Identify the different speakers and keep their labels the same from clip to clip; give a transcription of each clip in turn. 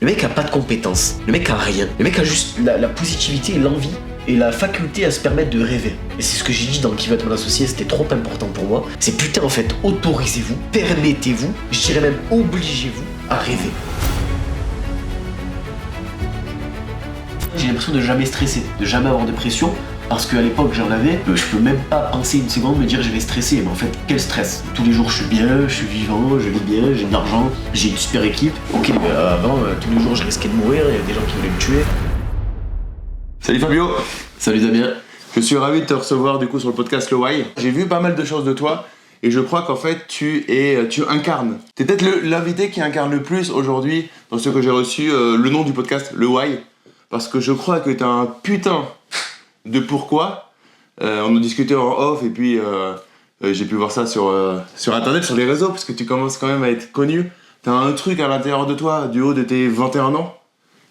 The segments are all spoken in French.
Speaker 1: Le mec a pas de compétences, le mec a rien. Le mec a juste la positivité et l'envie et la faculté à se permettre de rêver. Et c'est ce que j'ai dit dans Qui veut être mon associé, c'était trop important pour moi. C'est putain en fait, autorisez-vous, permettez-vous, je dirais même obligez-vous à rêver. J'ai l'impression de jamais stresser, de jamais avoir de pression. Parce qu'à l'époque j'en avais, je peux même pas penser une seconde me dire je vais stresser, mais en fait quel stress. Tous les jours je suis bien, je suis vivant, je vis bien, j'ai de l'argent, j'ai une super équipe. Ok, avant tous les jours je risquais de mourir, il y a des gens qui voulaient me tuer.
Speaker 2: Salut Fabio.
Speaker 1: Salut Damien.
Speaker 2: Je suis ravi de te recevoir du coup sur le podcast Le Why. J'ai vu pas mal de choses de toi et je crois qu'en fait tu incarnes. T'es peut-être l'invité qui incarne le plus aujourd'hui dans ce que j'ai reçu le nom du podcast Le Why. Parce que je crois que t'as un putain de pourquoi. On a discuté en off et puis j'ai pu voir ça sur internet, sur les réseaux, parce que tu commences quand même à être connu. T'as un truc à l'intérieur de toi, du haut de tes 21 ans,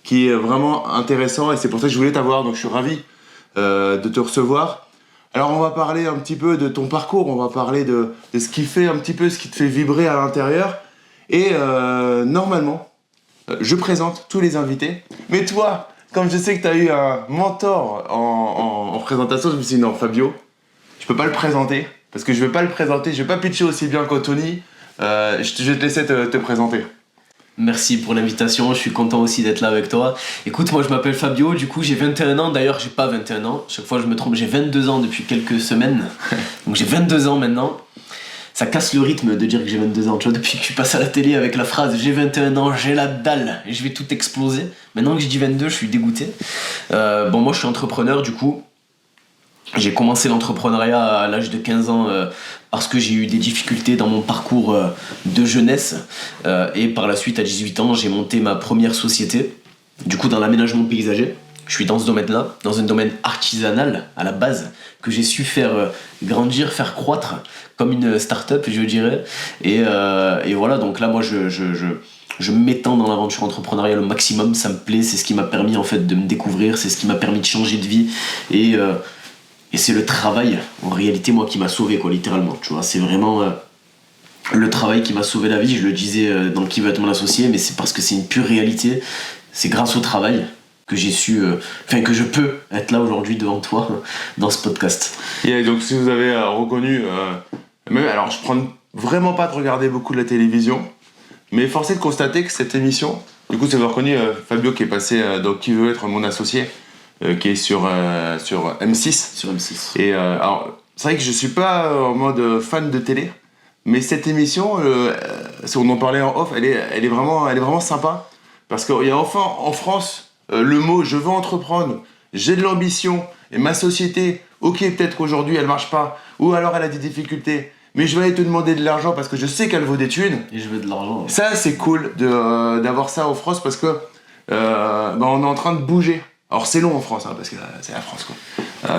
Speaker 2: qui est vraiment intéressant et c'est pour ça que je voulais t'avoir, donc je suis ravi de te recevoir. Alors on va parler un petit peu de ton parcours, on va parler de ce qui fait un petit peu, ce qui te fait vibrer à l'intérieur. Et normalement, je présente tous les invités, mais toi, comme je sais que tu as eu un mentor en présentation, je me suis dit non, Fabio, je peux pas le présenter, parce que je vais pas le présenter, je vais pas pitcher aussi bien qu'Anthony, je vais te laisser te présenter.
Speaker 1: Merci pour l'invitation, je suis content aussi d'être là avec toi. Écoute, moi je m'appelle Fabio, du coup j'ai 21 ans, d'ailleurs j'ai pas 21 ans, chaque fois je me trompe, j'ai 22 ans depuis quelques semaines, donc j'ai 22 ans maintenant. Ça casse le rythme de dire que j'ai 22 ans, tu vois, depuis que je passe à la télé avec la phrase « j'ai 21 ans, j'ai la dalle et je vais tout exploser ». Maintenant que je dis 22, je suis dégoûté. Moi je suis entrepreneur du coup. J'ai commencé l'entrepreneuriat à l'âge de 15 ans parce que j'ai eu des difficultés dans mon parcours de jeunesse. Et par la suite, à 18 ans, j'ai monté ma première société, du coup dans l'aménagement paysager. Je suis dans ce domaine-là, dans un domaine artisanal à la base, que j'ai su faire grandir, faire croître comme une start-up, je dirais. Et voilà, donc là, moi, je m'étends dans l'aventure entrepreneuriale au maximum, ça me plaît, c'est ce qui m'a permis en fait de me découvrir, c'est ce qui m'a permis de changer de vie. Et c'est le travail, en réalité, moi, qui m'a sauvé, quoi, littéralement. Tu vois, c'est vraiment le travail qui m'a sauvé la vie. Je le disais dans Qui veut être mon associé, mais c'est parce que c'est une pure réalité. C'est grâce au travail que j'ai su, que je peux être là aujourd'hui devant toi dans ce podcast.
Speaker 2: Et donc si vous avez reconnu, alors je prends vraiment pas de regarder beaucoup de la télévision, mais force est de constater que cette émission, du coup, vous avez reconnu Fabio qui est passé dans Qui veut être mon associé, qui est sur M6.
Speaker 1: Sur M6.
Speaker 2: Et alors, c'est vrai que je suis pas en mode fan de télé, mais cette émission, on en parlait en off, elle est vraiment sympa, parce qu'il y a enfin en France le mot « je veux entreprendre », j'ai de l'ambition, et ma société, ok, peut-être qu'aujourd'hui elle marche pas, ou alors elle a des difficultés, mais je vais aller te demander de l'argent parce que je sais qu'elle vaut des thunes.
Speaker 1: Et je veux de l'argent. Ouais.
Speaker 2: Ça, c'est cool d'avoir ça en France parce que on est en train de bouger. Alors c'est long en France, parce que c'est la France, quoi.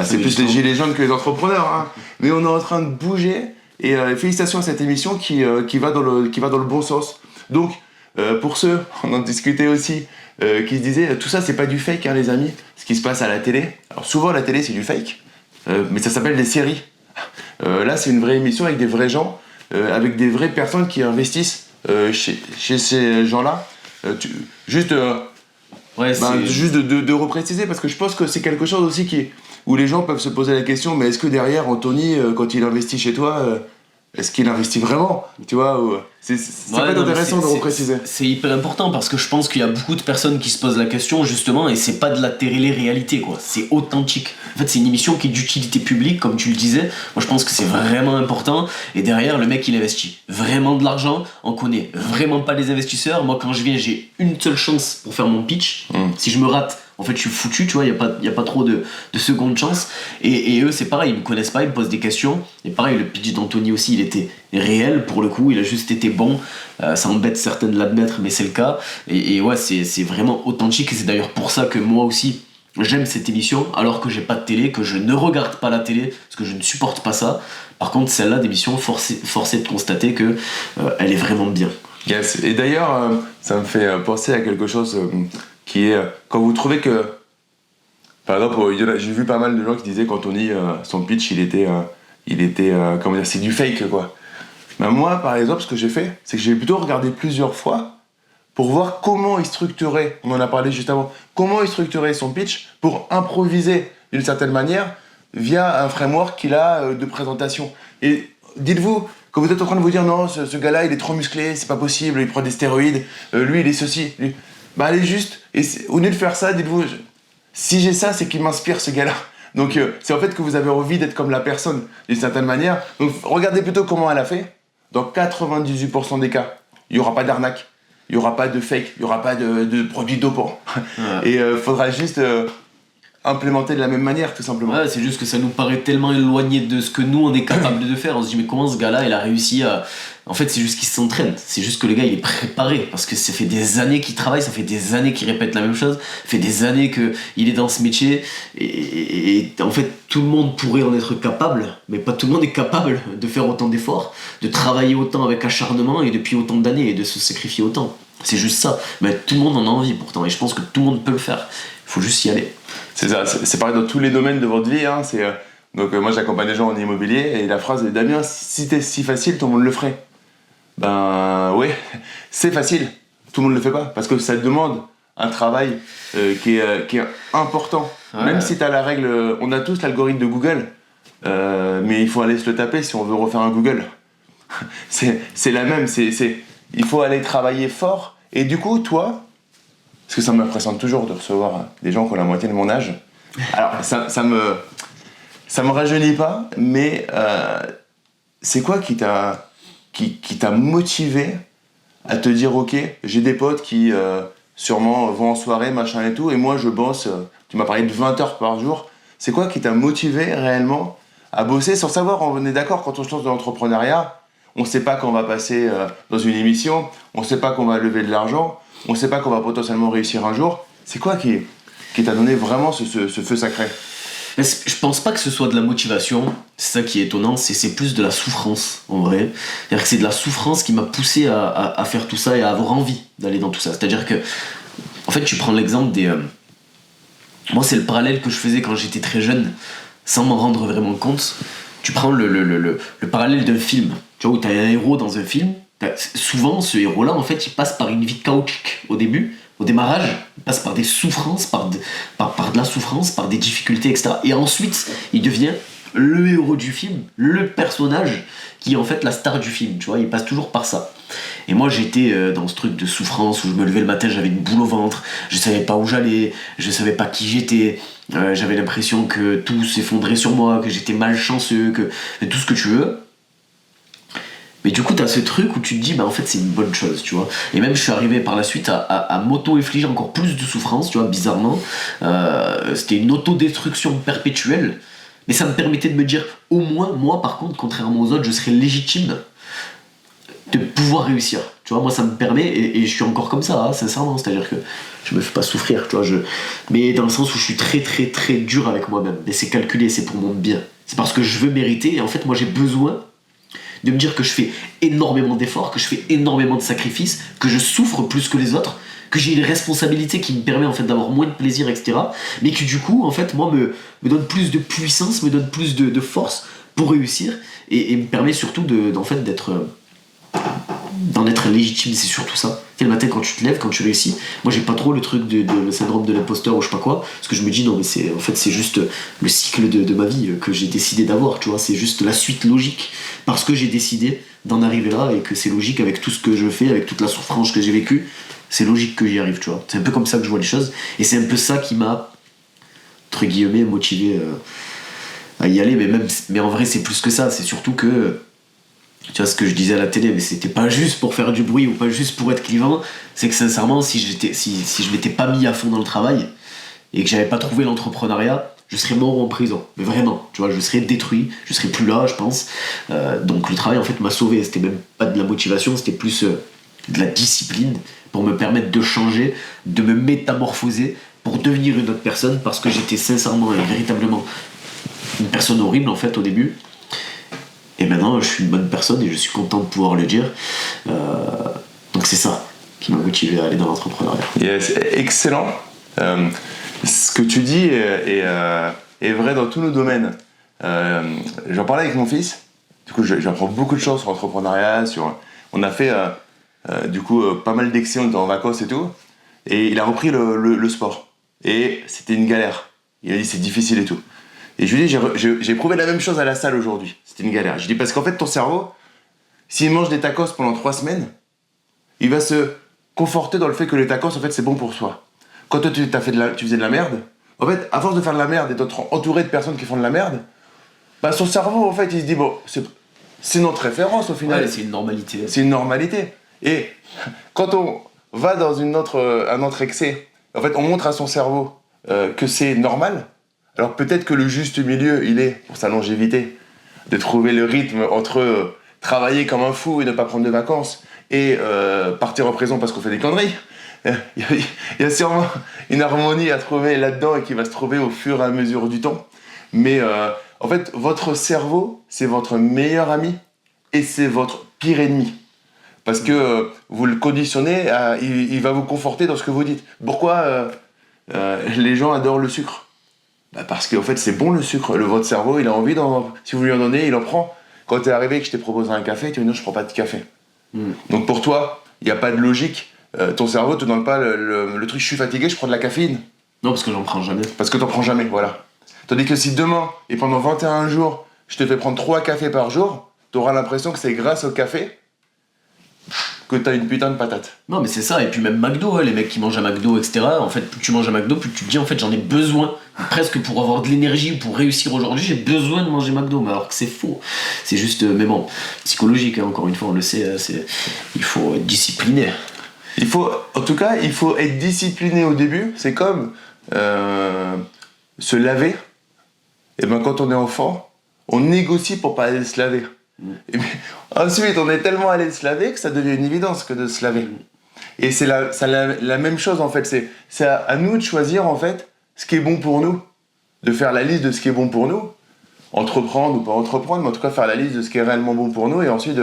Speaker 2: C'est plus les gilets jaunes que les entrepreneurs, hein. Mais on est en train de bouger, et félicitations à cette émission qui va dans le bon sens. Donc, pour ceux, on en discutait aussi, qui se disaient, tout ça c'est pas du fake, hein, les amis, ce qui se passe à la télé. Alors souvent la télé c'est du fake, mais ça s'appelle des séries. Là c'est une vraie émission avec des vrais gens, avec des vraies personnes qui investissent chez ces gens-là. Juste de repréciser, parce que je pense que c'est quelque chose aussi où les gens peuvent se poser la question, mais est-ce que derrière Anthony, quand il investit chez toi, est-ce qu'il investit vraiment, tu vois, c'est pas intéressant de repréciser.
Speaker 1: C'est hyper important parce que je pense qu'il y a beaucoup de personnes qui se posent la question justement, et c'est pas de la télé-réalité, quoi. C'est authentique. En fait, c'est une émission qui est d'utilité publique, comme tu le disais. Moi, je pense que c'est vraiment important. Et derrière, le mec, il investit vraiment de l'argent. On connaît vraiment pas les investisseurs. Moi, quand je viens, j'ai une seule chance pour faire mon pitch. Si je me rate, en fait, je suis foutu, tu vois, il y a pas trop de seconde chance. Et eux, c'est pareil, ils me connaissent pas, ils me posent des questions. Et pareil, le pitch d'Anthony aussi, il était réel pour le coup, il a juste été bon. Ça embête certains de l'admettre, mais c'est le cas. Et ouais, c'est vraiment authentique. Et c'est d'ailleurs pour ça que moi aussi, j'aime cette émission, alors que j'ai pas de télé, que je ne regarde pas la télé, parce que je ne supporte pas ça. Par contre, celle-là d'émission, forcé de constater que elle est vraiment bien.
Speaker 2: Yes. Et d'ailleurs, ça me fait penser à quelque chose qui est quand vous trouvez que, par exemple, j'ai vu pas mal de gens qui disaient qu'Anthony, son pitch, il était comment dire, c'est du fake, quoi. Mais moi, par exemple, ce que j'ai fait, c'est que j'ai plutôt regardé plusieurs fois pour voir comment il structurait, on en a parlé juste avant, comment il structurait son pitch pour improviser d'une certaine manière via un framework qu'il a de présentation. Et dites-vous, quand vous êtes en train de vous dire non, ce gars-là il est trop musclé, c'est pas possible, il prend des stéroïdes, lui il est ceci, lui... bah allez juste, et au lieu de faire ça, dites-vous, si j'ai ça, c'est qu'il m'inspire ce gars-là. Donc c'est en fait que vous avez envie d'être comme la personne d'une certaine manière. Donc regardez plutôt comment elle a fait. Dans 98% des cas, il n'y aura pas d'arnaque, il n'y aura pas de fake, il n'y aura pas de produits dopants. Ouais. Et il faudra juste implémenter de la même manière, tout simplement.
Speaker 1: Ouais, c'est juste que ça nous paraît tellement éloigné de ce que nous on est capable de faire. On se dit mais comment ce gars-là il a réussi à... En fait c'est juste qu'il s'entraîne, c'est juste que le gars il est préparé parce que ça fait des années qu'il travaille, ça fait des années qu'il répète la même chose, ça fait des années qu'il est dans ce métier et en fait tout le monde pourrait en être capable, mais pas tout le monde est capable de faire autant d'efforts, de travailler autant avec acharnement et depuis autant d'années et de se sacrifier autant. C'est juste ça, mais tout le monde en a envie pourtant et je pense que tout le monde peut le faire, il faut juste y aller.
Speaker 2: C'est ça, c'est pareil dans tous les domaines de votre vie, hein, donc moi j'accompagne des gens en immobilier et la phrase est Damien, si c'était si facile, tout le monde le ferait. Ben ouais, c'est facile, tout le monde le fait pas parce que ça demande un travail qui est important. Ouais. Même si t'as la règle, on a tous l'algorithme de Google, mais il faut aller se le taper si on veut refaire un Google. c'est la même, il faut aller travailler fort et du coup toi, parce que ça m'impressionne toujours de recevoir des gens qui ont la moitié de mon âge. Alors ça me rajeunit pas, mais c'est quoi qui t'a motivé à te dire ok, j'ai des potes qui sûrement vont en soirée, machin et tout, et moi je bosse, tu m'as parlé de 20 heures par jour, c'est quoi qui t'a motivé réellement à bosser sans savoir, on est d'accord, quand on se lance dans l'entrepreneuriat, on sait pas qu'on va passer dans une émission, on sait pas qu'on va lever de l'argent, on sait pas qu'on va potentiellement réussir un jour, c'est quoi qui t'a donné vraiment ce feu sacré ?
Speaker 1: Je pense pas que ce soit de la motivation, c'est ça qui est étonnant, c'est plus de la souffrance en vrai. C'est-à-dire que c'est de la souffrance qui m'a poussé à faire tout ça et à avoir envie d'aller dans tout ça. C'est-à-dire que, en fait, tu prends l'exemple des... Moi, c'est le parallèle que je faisais quand j'étais très jeune, sans m'en rendre vraiment compte. Tu prends le parallèle d'un film, tu vois, où t'as un héros dans un film. Souvent, ce héros-là, en fait, il passe par une vie chaotique au début. Au démarrage, il passe par des souffrances, par de la souffrance, par des difficultés, etc. Et ensuite, il devient le héros du film, le personnage qui est en fait la star du film, tu vois, il passe toujours par ça. Et moi, j'étais dans ce truc de souffrance où je me levais le matin, j'avais une boule au ventre, je savais pas où j'allais, je savais pas qui j'étais, j'avais l'impression que tout s'effondrait sur moi, que j'étais malchanceux, que tout ce que tu veux. Mais du coup, t'as ce truc où tu te dis, bah en fait, c'est une bonne chose, tu vois. Et même, je suis arrivé par la suite à m'auto-infliger encore plus de souffrance, tu vois, bizarrement. C'était une autodestruction perpétuelle. Mais ça me permettait de me dire, au moins, moi, par contre, contrairement aux autres, je serais légitime de pouvoir réussir. Tu vois, moi, ça me permet, et je suis encore comme ça, hein, sincèrement. C'est-à-dire que je me fais pas souffrir, tu vois. Mais dans le sens où je suis très, très, très dur avec moi-même. Mais c'est calculé, c'est pour mon bien. C'est parce que je veux mériter, et en fait, moi, j'ai besoin de me dire que je fais énormément d'efforts, que je fais énormément de sacrifices, que je souffre plus que les autres, que j'ai une responsabilité qui me permet en fait d'avoir moins de plaisir, etc. Mais qui du coup, en fait, moi, me donne plus de puissance, me donne plus de force pour réussir et me permet surtout d'en fait d'en être légitime. C'est surtout ça. Le matin quand tu te lèves, quand tu réussis, moi j'ai pas trop le truc de le syndrome de l'imposteur ou je sais pas quoi, parce que je me dis non mais c'est juste le cycle de ma vie que j'ai décidé d'avoir, tu vois, c'est juste la suite logique parce que j'ai décidé d'en arriver là et que c'est logique avec tout ce que je fais, avec toute la souffrance que j'ai vécue, c'est logique que j'y arrive, tu vois. C'est un peu comme ça que je vois les choses et c'est un peu ça qui m'a entre guillemets motivé à y aller, mais en vrai c'est plus que ça, c'est surtout que tu vois ce que je disais à la télé, mais c'était pas juste pour faire du bruit ou pas juste pour être clivant, c'est que sincèrement si je m'étais pas mis à fond dans le travail et que j'avais pas trouvé l'entrepreneuriat, je serais mort en prison, mais vraiment, tu vois, je serais détruit, je serais plus là je pense, donc le travail en fait m'a sauvé, c'était même pas de la motivation, c'était plus de la discipline pour me permettre de changer, de me métamorphoser pour devenir une autre personne, parce que j'étais sincèrement et véritablement une personne horrible en fait au début. Et maintenant, je suis une bonne personne et je suis content de pouvoir le dire. Donc c'est ça qui m'a motivé à aller dans l'entrepreneuriat.
Speaker 2: Yes, excellent. Ce que tu dis est vrai dans tous nos domaines. J'en parlais avec mon fils. Du coup, j'apprends beaucoup de choses sur l'entrepreneuriat. On a fait du coup, pas mal d'excès, on était en vacances et tout. Et il a repris le sport. Et c'était une galère. Il a dit c'est difficile et tout. Et je lui ai dit j'ai éprouvé la même chose à la salle aujourd'hui. C'était une galère. Je lui ai dit parce qu'en fait ton cerveau, s'il mange des tacos pendant 3 semaines, il va se conforter dans le fait que les tacos en fait c'est bon pour soi. Quand toi tu faisais de la merde, en fait à force de faire de la merde et d'être entouré de personnes qui font de la merde, bah son cerveau en fait il se dit bon c'est notre référence au final.
Speaker 1: Ouais, c'est une normalité.
Speaker 2: C'est une normalité. Et quand on va dans un autre excès, en fait on montre à son cerveau que c'est normal. Alors peut-être que le juste milieu, il est, pour sa longévité, de trouver le rythme entre travailler comme un fou et ne pas prendre de vacances et partir en prison parce qu'on fait des conneries. Il y a sûrement une harmonie à trouver là-dedans et qui va se trouver au fur et à mesure du temps. Mais en fait, votre cerveau, c'est votre meilleur ami et c'est votre pire ennemi. Parce que vous le conditionnez, il va vous conforter dans ce que vous dites. Pourquoi les gens adorent le sucre ? Bah parce qu'en fait c'est bon le sucre, votre cerveau il a envie si vous lui en donnez, il en prend. Quand t'es arrivé et que je t'ai proposé un café, tu vas me dire je prends pas de café. Donc pour toi, il n'y a pas de logique, ton cerveau te donne pas le truc je suis fatigué, je prends de la caféine.
Speaker 1: Non parce que j'en prends jamais.
Speaker 2: Parce que t'en prends jamais, voilà. Tandis que si demain, et pendant 21 jours, je te fais prendre 3 cafés par jour, t'auras l'impression que c'est grâce au café que t'as une putain de patate.
Speaker 1: Non mais c'est ça, et puis même McDo, les mecs qui mangent à McDo, etc. En fait, plus tu manges à McDo, plus tu te dis en fait j'en ai besoin, presque pour avoir de l'énergie, pour réussir aujourd'hui, j'ai besoin de manger McDo, mais alors que c'est faux. C'est juste, mais bon, psychologique, hein, encore une fois, on le sait, il faut être discipliné.
Speaker 2: En tout cas, il faut être discipliné au début, c'est comme se laver. Et ben quand on est enfant, on négocie pour pas aller se laver. Et puis, ensuite, on est tellement allé se laver que ça devient une évidence que de se laver. Et c'est la même chose en fait. C'est à nous de choisir en fait ce qui est bon pour nous, de faire la liste de ce qui est bon pour nous, entreprendre ou pas entreprendre, mais en tout cas faire la liste de ce qui est réellement bon pour nous et ensuite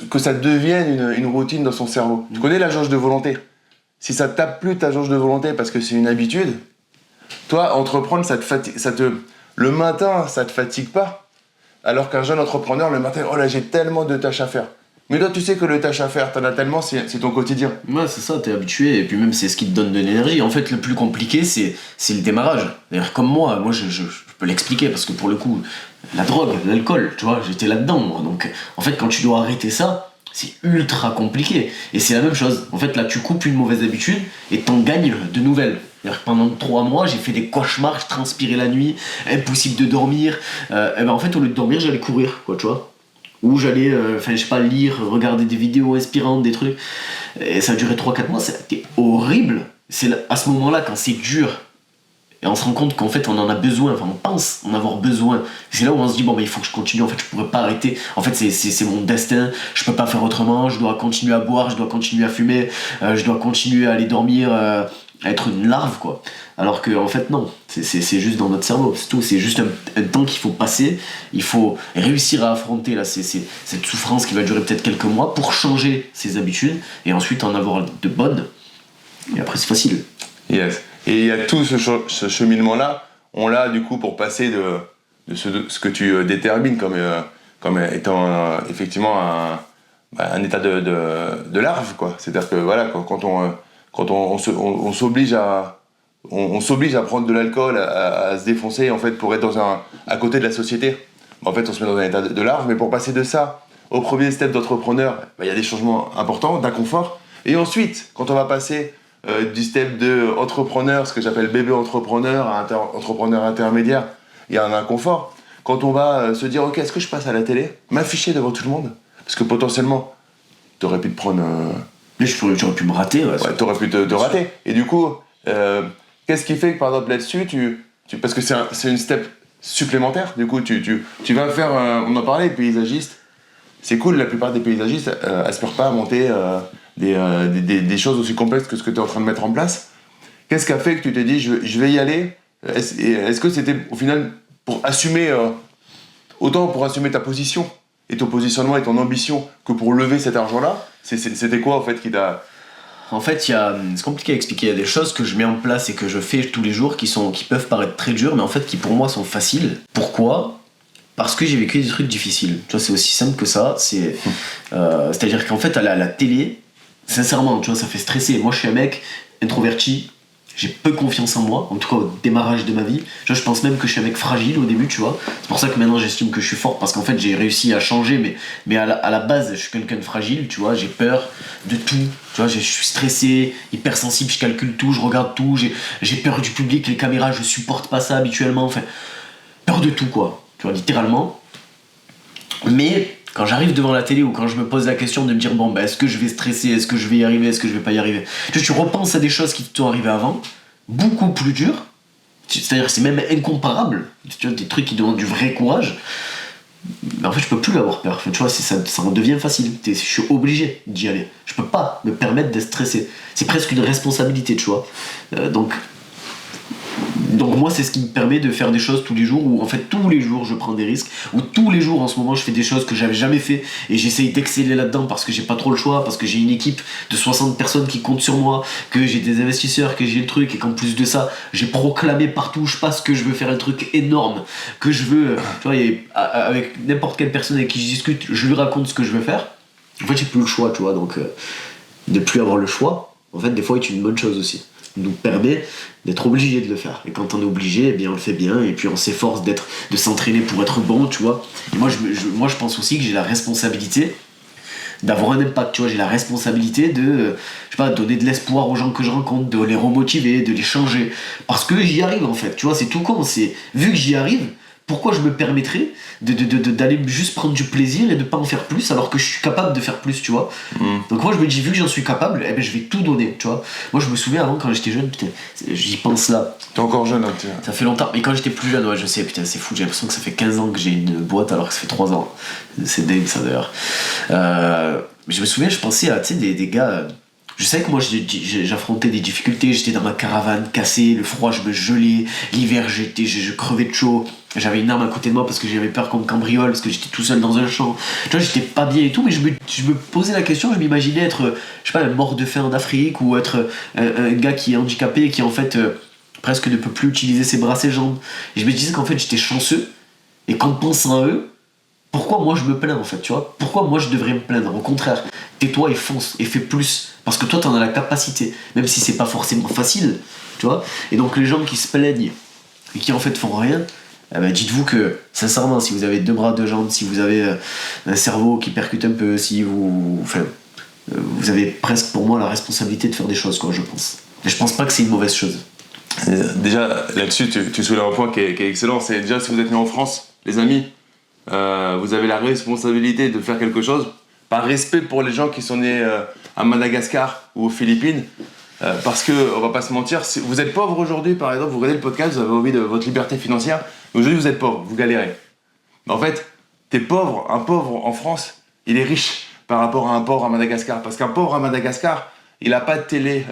Speaker 2: que ça devienne une routine dans son cerveau. Tu connais la jauge de volonté. Si ça tape plus ta jauge de volonté parce que c'est une habitude, toi entreprendre ça te fatigue, le matin ça te fatigue pas. Alors qu'un jeune entrepreneur, le matin, oh là, j'ai tellement de tâches à faire. Mais toi, tu sais que les tâches à faire, t'en as tellement, c'est ton quotidien.
Speaker 1: Ouais, c'est ça, t'es habitué, et puis même c'est ce qui te donne de l'énergie. En fait, le plus compliqué, c'est le démarrage. D'ailleurs, comme moi je peux l'expliquer, parce que pour le coup, la drogue, l'alcool, tu vois, j'étais là-dedans, moi. Donc, en fait, quand tu dois arrêter ça, c'est ultra compliqué. Et c'est la même chose. En fait, là, tu coupes une mauvaise habitude, et t'en gagnes de nouvelles. C'est-à-dire que pendant 3 mois, j'ai fait des cauchemars, je transpirais la nuit, impossible de dormir. Et ben en fait, au lieu de dormir, j'allais courir, quoi, tu vois. Ou j'allais, je sais pas, lire, regarder des vidéos inspirantes, des trucs. Et ça a duré 3-4 mois, c'était horrible. C'est à ce moment-là, quand c'est dur, et on se rend compte qu'en fait, on en a besoin, enfin, on pense en avoir besoin. C'est là où on se dit, bon, mais il faut que je continue, en fait, je pourrais pas arrêter. En fait, c'est mon destin, je peux pas faire autrement, je dois continuer à boire, je dois continuer à fumer, je dois continuer à aller dormir, à être une larve, quoi. Alors que en fait non, c'est juste dans notre cerveau, c'est tout, c'est juste un temps qu'il faut passer, il faut réussir à affronter là, cette souffrance qui va durer peut-être quelques mois pour changer ses habitudes et ensuite en avoir de bonnes, et après c'est facile.
Speaker 2: Yes. Et il y a tout ce cheminement là, on l'a du coup pour passer de ce que tu détermines comme étant effectivement un état de larve, quoi. C'est-à-dire que voilà, quand on s'oblige à prendre de l'alcool, à se défoncer en fait pour être à côté de la société. En fait, on se met dans un état de larve, mais pour passer de ça au premier step d'entrepreneur, il y a des changements importants, d'inconfort. Et ensuite, quand on va passer du step de entrepreneur, ce que j'appelle bébé entrepreneur, à entrepreneur intermédiaire, il y a un inconfort. Quand on va se dire, ok, est-ce que je passe à la télé, m'afficher devant tout le monde, parce que potentiellement, t'aurais pu te prendre...
Speaker 1: Mais j'aurais pu me rater. Ouais,
Speaker 2: t'aurais pu te rater. Et du coup, qu'est-ce qui fait que par exemple là-dessus, parce que c'est une step supplémentaire, du coup, tu vas faire, on en parlait, paysagiste. C'est cool, la plupart des paysagistes aspirent pas à monter des choses aussi complexes que ce que tu es en train de mettre en place. Qu'est-ce qui a fait que tu t'es dit, je vais y aller ? Est-ce que c'était au final pour assumer, autant pour assumer ta position et ton positionnement et ton ambition que pour lever cet argent-là ? C'était quoi en fait qui t'a...
Speaker 1: En fait, c'est compliqué à expliquer. Il y a des choses que je mets en place et que je fais tous les jours qui peuvent paraître très dures, mais en fait qui pour moi sont faciles. Pourquoi ? Parce que j'ai vécu des trucs difficiles. Tu vois, c'est aussi simple que ça. C'est-à-dire qu'en fait, à la télé, sincèrement, tu vois, ça fait stresser. Moi, je suis un mec introverti. J'ai peu confiance en moi, en tout cas au démarrage de ma vie. Tu vois, je pense même que je suis un mec fragile au début, tu vois. C'est pour ça que maintenant j'estime que je suis fort, parce qu'en fait j'ai réussi à changer, mais à la base je suis quelqu'un de fragile, tu vois. J'ai peur de tout, tu vois. Je suis stressé, hypersensible, je calcule tout, je regarde tout. J'ai peur du public, les caméras, je supporte pas ça habituellement. Enfin, peur de tout, quoi. Tu vois, littéralement. Mais quand j'arrive devant la télé ou quand je me pose la question de me dire bon, est-ce que je vais stresser, est-ce que je vais y arriver, est-ce que je vais pas y arriver, tu repenses à des choses qui te sont arrivées avant, beaucoup plus dures, c'est-à-dire c'est même incomparable, tu vois, des trucs qui demandent du vrai courage. Mais en fait je peux plus avoir peur, enfin, tu vois, ça en devient facile, je suis obligé d'y aller, je peux pas me permettre d'être stressé, c'est presque une responsabilité, tu vois. Donc moi c'est ce qui me permet de faire des choses tous les jours, où en fait tous les jours je prends des risques, où tous les jours en ce moment je fais des choses que j'avais jamais fait et j'essaye d'exceller là-dedans parce que j'ai pas trop le choix, parce que j'ai une équipe de 60 personnes qui comptent sur moi, que j'ai des investisseurs, que j'ai le truc, et qu'en plus de ça j'ai proclamé partout où je passe que je veux faire un truc énorme, que je veux, tu vois, avec n'importe quelle personne avec qui je discute, je lui raconte ce que je veux faire. En fait j'ai plus le choix, tu vois, donc de plus avoir le choix, en fait des fois est une bonne chose aussi, nous permet d'être obligé de le faire, et quand on est obligé, eh bien on le fait bien, et puis on s'efforce de s'entraîner pour être bon, tu vois. Et moi je pense aussi que j'ai la responsabilité d'avoir un impact, tu vois. J'ai la responsabilité de, je sais pas, donner de l'espoir aux gens que je rencontre, de les remotiver, de les changer, parce que j'y arrive en fait, tu vois. C'est tout con, c'est vu que j'y arrive, pourquoi je me permettrais d'aller juste prendre du plaisir et de pas en faire plus alors que je suis capable de faire plus, tu vois. Donc moi je me dis, vu que j'en suis capable, eh ben je vais tout donner, tu vois. Moi je me souviens avant, quand j'étais jeune, putain, j'y pense là.
Speaker 2: T'es encore jeune, hein, tiens.
Speaker 1: Ça fait longtemps, mais quand j'étais plus jeune, ouais, je sais, putain, c'est fou, j'ai l'impression que ça fait 15 ans que j'ai une boîte alors que ça fait 3 ans. C'est dingue ça d'ailleurs. Je me souviens, je pensais à, tu sais, des gars. Je sais que moi j'affrontais des difficultés, j'étais dans ma caravane cassée, le froid je me gelais, l'hiver je crevais de chaud, j'avais une arme à côté de moi parce que j'avais peur qu'on me cambriole, parce que j'étais tout seul dans un champ, tu vois, j'étais pas bien et tout, mais je me posais la question, je m'imaginais être, je sais pas, un mort de faim en Afrique, ou être un gars qui est handicapé et qui en fait presque ne peut plus utiliser ses bras, ses jambes, et je me disais qu'en fait j'étais chanceux, et qu'en pensant à eux, pourquoi moi je me plains en fait, tu vois? Pourquoi moi je devrais me plaindre? Au contraire, tais-toi et fonce et fais plus, parce que toi t'en as la capacité, même si c'est pas forcément facile, tu vois. Et donc les gens qui se plaignent et qui en fait font rien, eh ben, dites-vous que sincèrement, si vous avez 2 bras, 2 jambes, si vous avez un cerveau qui percute un peu, si vous avez presque pour moi la responsabilité de faire des choses, quoi, je pense. Et je pense pas que c'est une mauvaise chose.
Speaker 2: Déjà là-dessus tu soulèves un point qui est excellent, c'est déjà si vous êtes né en France, les amis, vous avez la responsabilité de faire quelque chose, par respect pour les gens qui sont nés à Madagascar ou aux Philippines, parce que, on va pas se mentir, si vous êtes pauvre aujourd'hui, par exemple, vous regardez le podcast, vous avez envie de votre liberté financière, mais aujourd'hui vous êtes pauvre, vous galérez. Mais en fait, t'es pauvre, un pauvre en France, il est riche par rapport à un pauvre à Madagascar, parce qu'un pauvre à Madagascar, il a pas de télé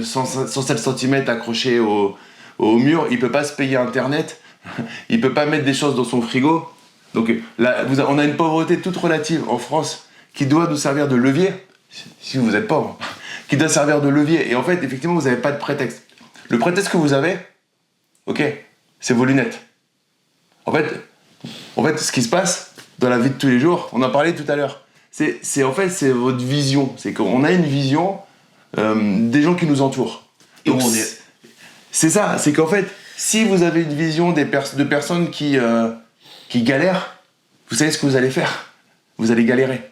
Speaker 2: 107 cm accrochée au mur, il peut pas se payer internet, il peut pas mettre des choses dans son frigo. Donc là, on a une pauvreté toute relative en France qui doit nous servir de levier, si vous êtes pauvre, qui doit servir de levier. Et en fait, effectivement, vous n'avez pas de prétexte. Le prétexte que vous avez, ok, c'est vos lunettes. En fait, ce qui se passe dans la vie de tous les jours, on en parlait tout à l'heure, c'est votre vision. C'est qu'on a une vision des gens qui nous entourent.
Speaker 1: Et
Speaker 2: donc, c'est ça, c'est qu'en fait, si vous avez une vision de personnes qui galèrent, vous savez ce que vous allez faire? Vous allez galérer.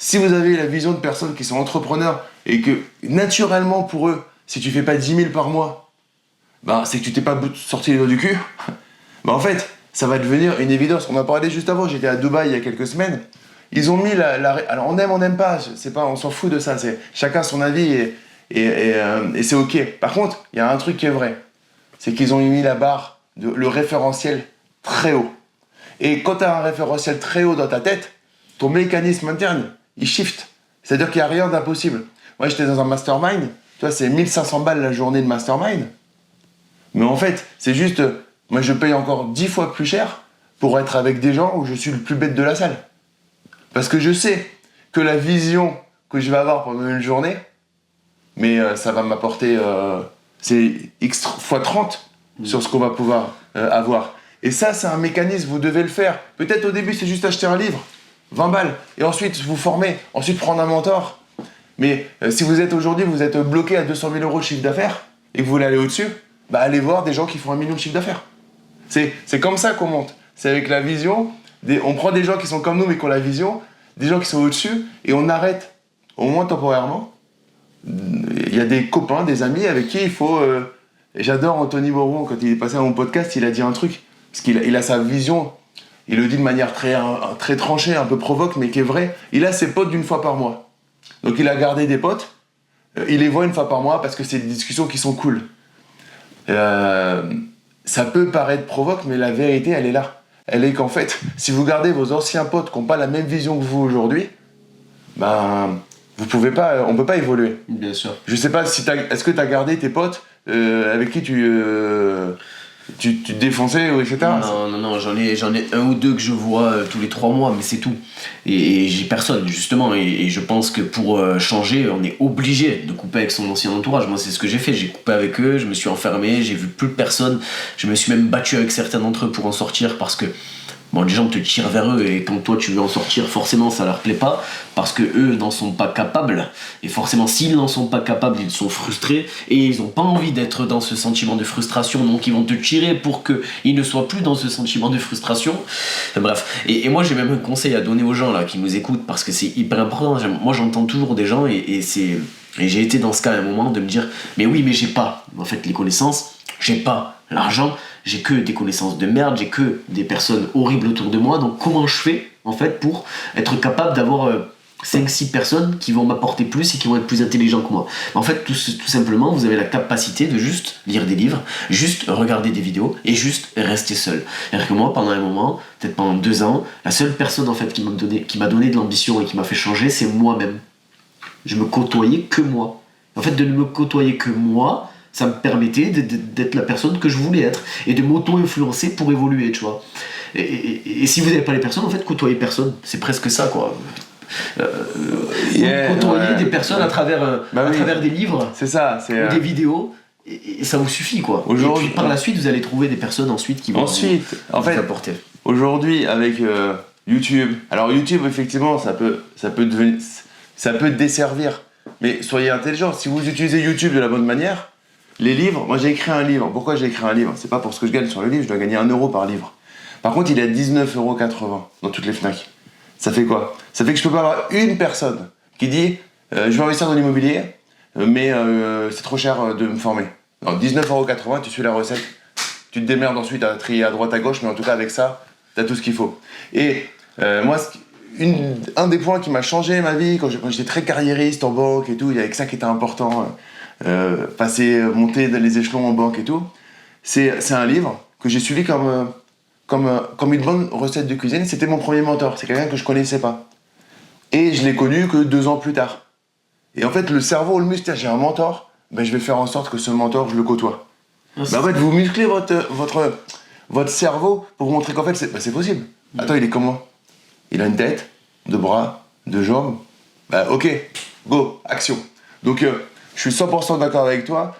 Speaker 2: Si vous avez la vision de personnes qui sont entrepreneurs et que naturellement pour eux, si tu fais pas 10 000 par mois, bah, c'est que tu t'es pas sorti les doigts du cul, bah, en fait, ça va devenir une évidence. On en parlait juste avant, j'étais à Dubaï il y a quelques semaines. Ils ont mis alors on n'aime pas, c'est pas, on s'en fout de ça, c'est chacun son avis et c'est ok. Par contre, il y a un truc qui est vrai, c'est qu'ils ont mis la barre, le référentiel très haut. Et quand tu as un référentiel très haut dans ta tête, ton mécanisme interne, il shift. C'est-à-dire qu'il n'y a rien d'impossible. Moi, j'étais dans un mastermind, tu vois, c'est 1500 balles la journée de mastermind. Mais en fait, c'est juste, moi, je paye encore 10 fois plus cher pour être avec des gens où je suis le plus bête de la salle. Parce que je sais que la vision que je vais avoir pendant une journée, mais ça va m'apporter, c'est X fois 30 sur ce qu'on va pouvoir avoir. Et ça, c'est un mécanisme, vous devez le faire. Peut-être au début, c'est juste acheter un livre, 20 balles, et ensuite vous former, ensuite prendre un mentor. Mais si vous êtes aujourd'hui, vous êtes bloqué à 200 000 euros de chiffre d'affaires, et que vous voulez aller au-dessus, bah allez voir des gens qui font 1 million de chiffre d'affaires. C'est comme ça qu'on monte. C'est avec la vision, on prend des gens qui sont comme nous, mais qui ont la vision, des gens qui sont au-dessus, et on arrête, au moins temporairement. Il y a des copains, des amis avec qui il faut... J'adore Anthony Boron, quand il est passé à mon podcast, il a dit un truc, parce qu'il a sa vision, il le dit de manière très tranchée, un peu provoque, mais qui est vraie. Il a ses potes d'une fois par mois. Donc il a gardé des potes, il les voit une fois par mois parce que c'est des discussions qui sont cool. Ça peut paraître provoque, mais la vérité, elle est là. Elle est qu'en fait, si vous gardez vos anciens potes qui n'ont pas la même vision que vous aujourd'hui, ben, on peut pas évoluer.
Speaker 1: Bien sûr.
Speaker 2: Je sais pas si est-ce que tu as gardé tes potes avec qui tu te défonçais, etc.
Speaker 1: Non, j'en ai un ou deux que je vois tous les 3 mois, mais c'est tout. Et j'ai personne, justement, et je pense que pour changer, on est obligé de couper avec son ancien entourage. Moi, c'est ce que j'ai fait, j'ai coupé avec eux, je me suis enfermé, j'ai vu plus personne, je me suis même battu avec certains d'entre eux pour en sortir, parce que bon, les gens te tirent vers eux, et quand toi tu veux en sortir, forcément ça leur plaît pas, parce que eux n'en sont pas capables, et forcément s'ils n'en sont pas capables, ils sont frustrés, et ils ont pas envie d'être dans ce sentiment de frustration, donc ils vont te tirer pour qu'ils ne soient plus dans ce sentiment de frustration. Enfin, bref, et moi j'ai même un conseil à donner aux gens là qui nous écoutent, parce que c'est hyper important. Moi j'entends toujours des gens, et j'ai été dans ce cas à un moment de me dire, mais oui, mais j'ai pas en fait les connaissances, j'ai pas l'argent, j'ai que des connaissances de merde, j'ai que des personnes horribles autour de moi, donc comment je fais en fait pour être capable d'avoir 5-6 personnes qui vont m'apporter plus et qui vont être plus intelligents que moi. En fait, tout simplement, vous avez la capacité de juste lire des livres, juste regarder des vidéos et juste rester seul. C'est-à-dire que moi, pendant un moment, peut-être pendant 2 ans, la seule personne en fait qui m'a donné de l'ambition et qui m'a fait changer, c'est moi-même. Je me côtoyais que moi. En fait, de ne me côtoyer que moi, ça me permettait d'être la personne que je voulais être et de m'auto-influencer pour évoluer, tu vois. Et si vous n'avez pas les personnes, en fait, côtoyez personne. C'est presque ça, quoi. Côtoyer des personnes à travers des livres,
Speaker 2: c'est ça,
Speaker 1: ou des vidéos, et ça vous suffit, quoi. Et puis par la suite, vous allez trouver des personnes ensuite qui vont vous apporter.
Speaker 2: Aujourd'hui, avec YouTube, alors YouTube, effectivement, ça peut desservir, mais soyez intelligents. Si vous utilisez YouTube de la bonne manière, les livres, moi j'ai écrit un livre. Pourquoi j'ai écrit un livre ? C'est pas pour ce que je gagne sur le livre, je dois gagner 1 euro par livre. Par contre, il est à 19,80€ dans toutes les Fnac. Ça fait quoi ? Ça fait que je peux pas avoir une personne qui dit je vais investir dans l'immobilier, mais c'est trop cher de me former. Non, 19,80€, tu suis la recette, tu te démerdes ensuite à trier à droite à gauche, mais en tout cas avec ça, t'as tout ce qu'il faut. Et moi, un des points qui m'a changé ma vie, quand j'étais très carriériste en banque et tout, il y avait que ça qui était important. Monter dans les échelons en banque et tout, c'est un livre que j'ai suivi comme une bonne recette de cuisine. C'était mon premier mentor, c'est quelqu'un que je connaissais pas. Et je l'ai connu que 2 ans plus tard. Et en fait, le cerveau, le muscle, j'ai un mentor, ben je vais faire en sorte que ce mentor, je le côtoie. En fait, vous musclez votre cerveau pour vous montrer qu'en fait, c'est possible. Attends, il est comment ? Il a une tête, 2 bras, 2 jambes. Ok, go, action. Donc, je suis 100% d'accord avec toi.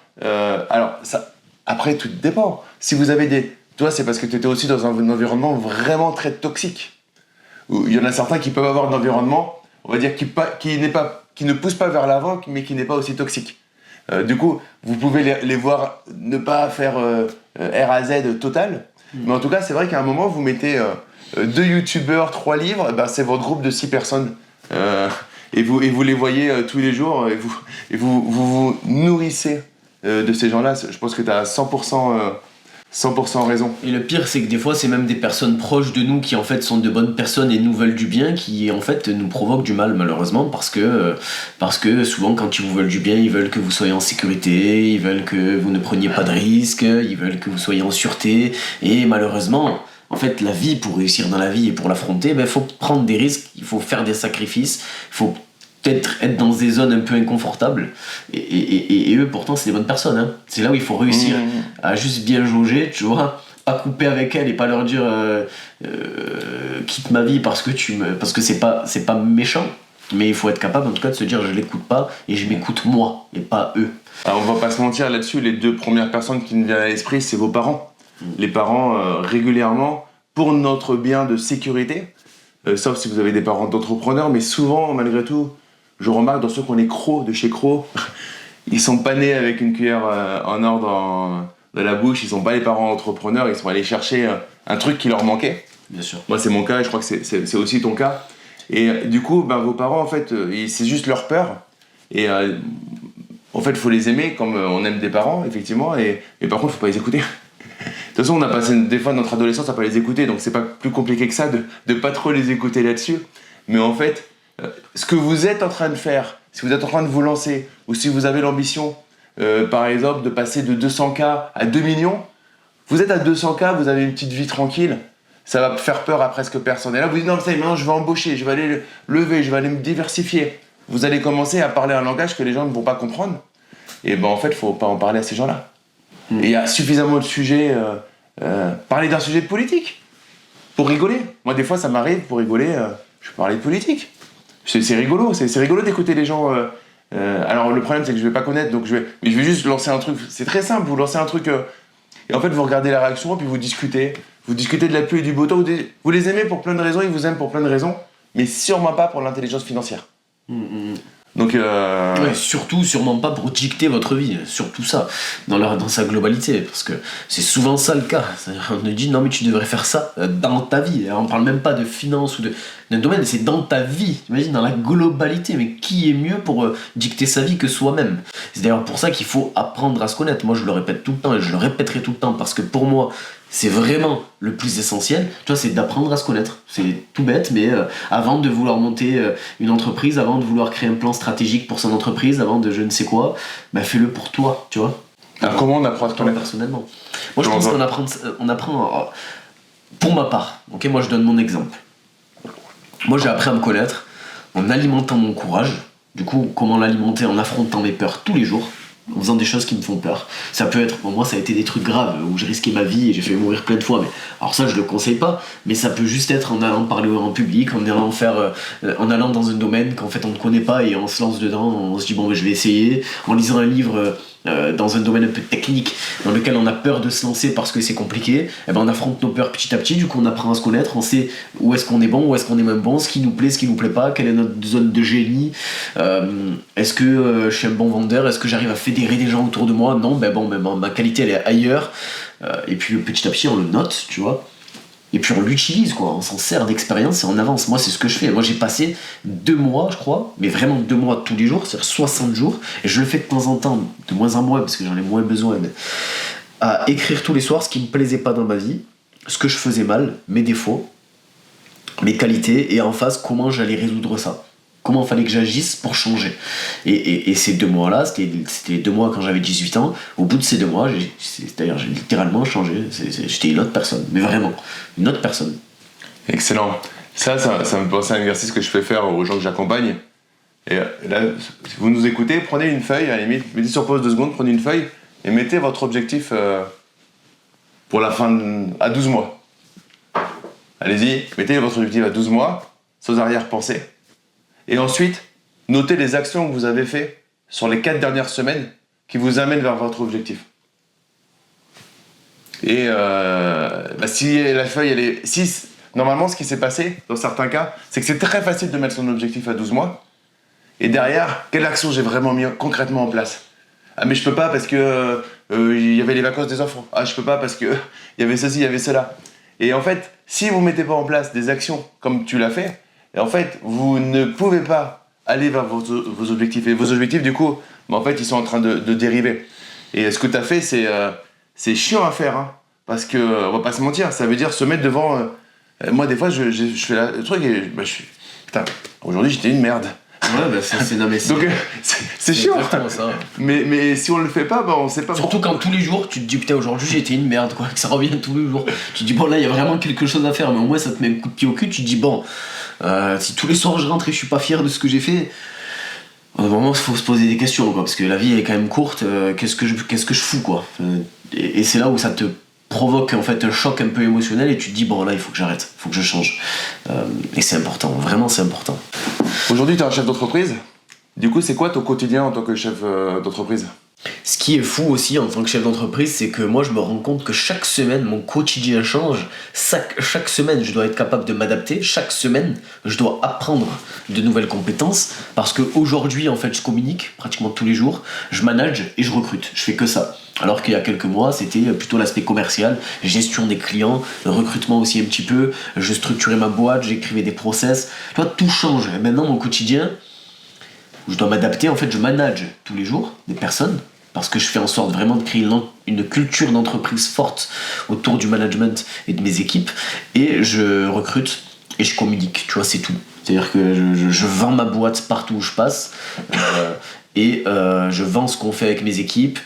Speaker 2: Alors, ça, après, tout dépend. Si vous avez toi, c'est parce que tu étais aussi dans un environnement vraiment très toxique. Il y en a certains qui peuvent avoir un environnement, on va dire, qui ne pousse pas vers l'avant, mais qui n'est pas aussi toxique. Du coup, vous pouvez les voir ne pas faire R à Z total. Mais en tout cas, c'est vrai qu'à un moment, vous mettez 2 youtubeurs, 3 livres, c'est votre groupe de 6 personnes. Et vous les voyez tous les jours, et vous nourrissez de ces gens-là. Je pense que tu as 100% raison.
Speaker 1: Et le pire, c'est que des fois, c'est même des personnes proches de nous qui en fait sont de bonnes personnes et nous veulent du bien, qui en fait nous provoquent du mal, malheureusement, parce que souvent quand ils vous veulent du bien, ils veulent que vous soyez en sécurité, ils veulent que vous ne preniez pas de risques, ils veulent que vous soyez en sûreté, et malheureusement, en fait, la vie, pour réussir dans la vie et pour l'affronter, il faut prendre des risques, il faut faire des sacrifices, il faut peut-être être dans des zones un peu inconfortables. Et eux, pourtant, c'est des bonnes personnes. Hein. C'est là où il faut réussir à juste bien jauger, tu vois, pas couper avec elles et pas leur dire quitte ma vie parce que c'est pas méchant. Mais il faut être capable, en tout cas, de se dire je l'écoute pas et je m'écoute moi et pas eux.
Speaker 2: Alors, on va pas se mentir là-dessus, les 2 premières personnes qui nous viennent à l'esprit, c'est vos parents. les parents régulièrement pour notre bien de sécurité, sauf si vous avez des parents d'entrepreneurs, mais souvent, malgré tout, je remarque dans ceux qu'on est Cro, de chez Cro, ils sont pas nés avec une cuillère en or dans la bouche, ils sont pas les parents entrepreneurs, ils sont allés chercher un truc qui leur manquait.
Speaker 1: Bien sûr.
Speaker 2: Moi, c'est mon cas, et je crois que c'est aussi ton cas. Et du coup, vos parents, en fait, c'est juste leur peur. Et en fait, il faut les aimer comme on aime des parents, effectivement. Mais par contre, il faut pas les écouter. De toute façon, on a passé des fois notre adolescence à pas les écouter, donc c'est pas plus compliqué que ça de pas trop les écouter là-dessus. Mais en fait, ce que vous êtes en train de faire, si vous êtes en train de vous lancer, ou si vous avez l'ambition, par exemple, de passer de 200K à 2 millions, vous êtes à 200K, vous avez une petite vie tranquille, ça va faire peur à presque personne. Et là, vous dites non, ça y est, maintenant je vais embaucher, je vais aller lever, je vais aller me diversifier. Vous allez commencer à parler un langage que les gens ne vont pas comprendre. Et ben en fait, il faut pas en parler à ces gens-là. Et il y a suffisamment de sujets. Parler d'un sujet de politique pour rigoler. Moi, des fois, ça m'arrive pour rigoler. Je peux parler de politique. C'est rigolo. C'est rigolo d'écouter les gens. Alors, le problème, c'est que je vais pas connaître, donc je vais juste lancer un truc. C'est très simple. Vous lancez un truc. Et en fait, vous regardez la réaction, et puis vous discutez. Vous discutez de la pluie et du beau temps. Vous les aimez pour plein de raisons, ils vous aiment pour plein de raisons, mais sûrement pas pour l'intelligence financière. Donc
Speaker 1: Ouais, surtout, sûrement pas pour dicter votre vie, surtout ça, dans sa globalité, parce que c'est souvent ça le cas. C'est-à-dire, on nous dit non, mais tu devrais faire ça dans ta vie. Alors, on parle même pas de finance ou d'un domaine, c'est dans ta vie, imagine, dans la globalité. Mais qui est mieux pour dicter sa vie que soi-même? C'est d'ailleurs pour ça qu'il faut apprendre à se connaître. Moi, je le répète tout le temps et je le répéterai tout le temps, parce que pour moi, c'est vraiment le plus essentiel, tu vois, c'est d'apprendre à se connaître. C'est tout bête, mais avant de vouloir monter une entreprise, avant de vouloir créer un plan stratégique pour son entreprise, avant de je ne sais quoi, bah fais-le pour toi, tu vois.
Speaker 2: alors, comment on apprend à se
Speaker 1: Toi,
Speaker 2: connaître
Speaker 1: personnellement. Moi, je pense qu'on apprend pour ma part, ok, moi je donne mon exemple. Moi, j'ai appris à me connaître en alimentant mon courage. Du coup, comment l'alimenter? En affrontant mes peurs tous les jours, en faisant des choses qui me font peur. Ça peut être, pour moi ça a été des trucs graves où j'ai risqué ma vie et j'ai fait mourir plein de fois, mais alors ça je le conseille pas, mais ça peut juste être en allant parler en public, en allant en allant dans un domaine qu'en fait on ne connaît pas et on se lance dedans, on se dit bon je vais essayer, en lisant un livre dans un domaine un peu technique dans lequel on a peur de se lancer parce que c'est compliqué, et ben on affronte nos peurs petit à petit, du coup on apprend à se connaître, on sait où est-ce qu'on est bon, où est-ce qu'on est même bon, ce qui nous plaît, ce qui nous plaît pas, quelle est notre zone de génie, est-ce que je suis un bon vendeur, est-ce que j'arrive à fédérer des gens autour de moi, non, ma qualité elle est ailleurs, et puis petit à petit on le note, tu vois. Et puis on l'utilise, quoi, on s'en sert d'expérience et on avance. Moi c'est ce que je fais, moi j'ai passé 2 mois je crois, mais vraiment 2 mois tous les jours, c'est-à-dire 60 jours, et je le fais de temps en temps, de moins en moins parce que j'en ai moins besoin, mais à écrire tous les soirs ce qui me plaisait pas dans ma vie, ce que je faisais mal, mes défauts, mes qualités, et en face comment j'allais résoudre ça. Comment il fallait que j'agisse pour changer. Et ces 2 mois-là, c'était les 2 mois quand j'avais 18 ans. Au bout de ces 2 mois, j'ai littéralement changé. J'étais une autre personne, mais vraiment, une autre personne.
Speaker 2: Excellent. Ça me pense à un exercice que je fais faire aux gens que j'accompagne. Et là, si vous nous écoutez, prenez une feuille, à la limite, mettez sur pause 2 secondes, prenez une feuille et mettez votre objectif pour la fin à 12 mois. Allez-y, mettez votre objectif à 12 mois, sans arrière-pensée. Et ensuite, notez les actions que vous avez faites sur les 4 dernières semaines qui vous amènent vers votre objectif. Et si la feuille, elle est... Normalement, ce qui s'est passé, dans certains cas, c'est que c'est très facile de mettre son objectif à 12 mois. Et derrière, quelle action j'ai vraiment mis concrètement en place? Ah mais je peux pas parce que y avait les vacances des enfants. Ah je peux pas parce que y avait ceci, y avait cela. Et en fait, si vous mettez pas en place des actions comme tu l'as fait, et en fait, vous ne pouvez pas aller vers vos objectifs. Et vos objectifs, du coup, en fait, ils sont en train de dériver. Et ce que tu as fait, c'est chiant à faire. Hein, parce que, on va pas se mentir, ça veut dire se mettre devant... moi, des fois, je fais le truc et je suis... Putain, aujourd'hui, j'étais une merde.
Speaker 1: Ouais, c'est
Speaker 2: Donc, c'est chiant.
Speaker 1: Ça.
Speaker 2: Mais si on le fait pas, on sait pas.
Speaker 1: Surtout quand tous les jours tu te dis putain aujourd'hui j'ai été une merde, quoi, que ça revient tous les jours. Tu te dis bon là il y a vraiment quelque chose à faire, mais au moins ça te met un coup de pied au cul. Tu te dis bon, si tous les soirs je rentre et je suis pas fier de ce que j'ai fait, à un moment il faut se poser des questions, quoi, parce que la vie elle est quand même courte. Qu'est-ce que je fous, quoi. Et c'est là où ça te provoque en fait un choc un peu émotionnel et tu te dis bon là il faut que j'arrête, il faut que je change. Et c'est important, vraiment c'est important.
Speaker 2: Aujourd'hui tu es un chef d'entreprise. Du coup c'est quoi ton quotidien en tant que chef d'entreprise?
Speaker 1: Ce qui est fou aussi en tant que chef d'entreprise, c'est que moi je me rends compte que chaque semaine mon quotidien change. Chaque semaine je dois être capable de m'adapter. Chaque semaine je dois apprendre de nouvelles compétences. Parce qu'aujourd'hui en fait je communique pratiquement tous les jours, je manage et je recrute. Je fais que ça. Alors qu'il y a quelques mois c'était plutôt l'aspect commercial, gestion des clients, recrutement aussi un petit peu. Je structurais ma boîte, j'écrivais des process. Tu vois, tout change. Et maintenant mon quotidien, où je dois m'adapter, en fait je manage tous les jours des personnes parce que je fais en sorte vraiment de créer une culture d'entreprise forte autour du management et de mes équipes, et je recrute et je communique, tu vois, c'est tout. C'est-à-dire que je vends ma boîte partout où je passe, je vends ce qu'on fait avec mes équipes,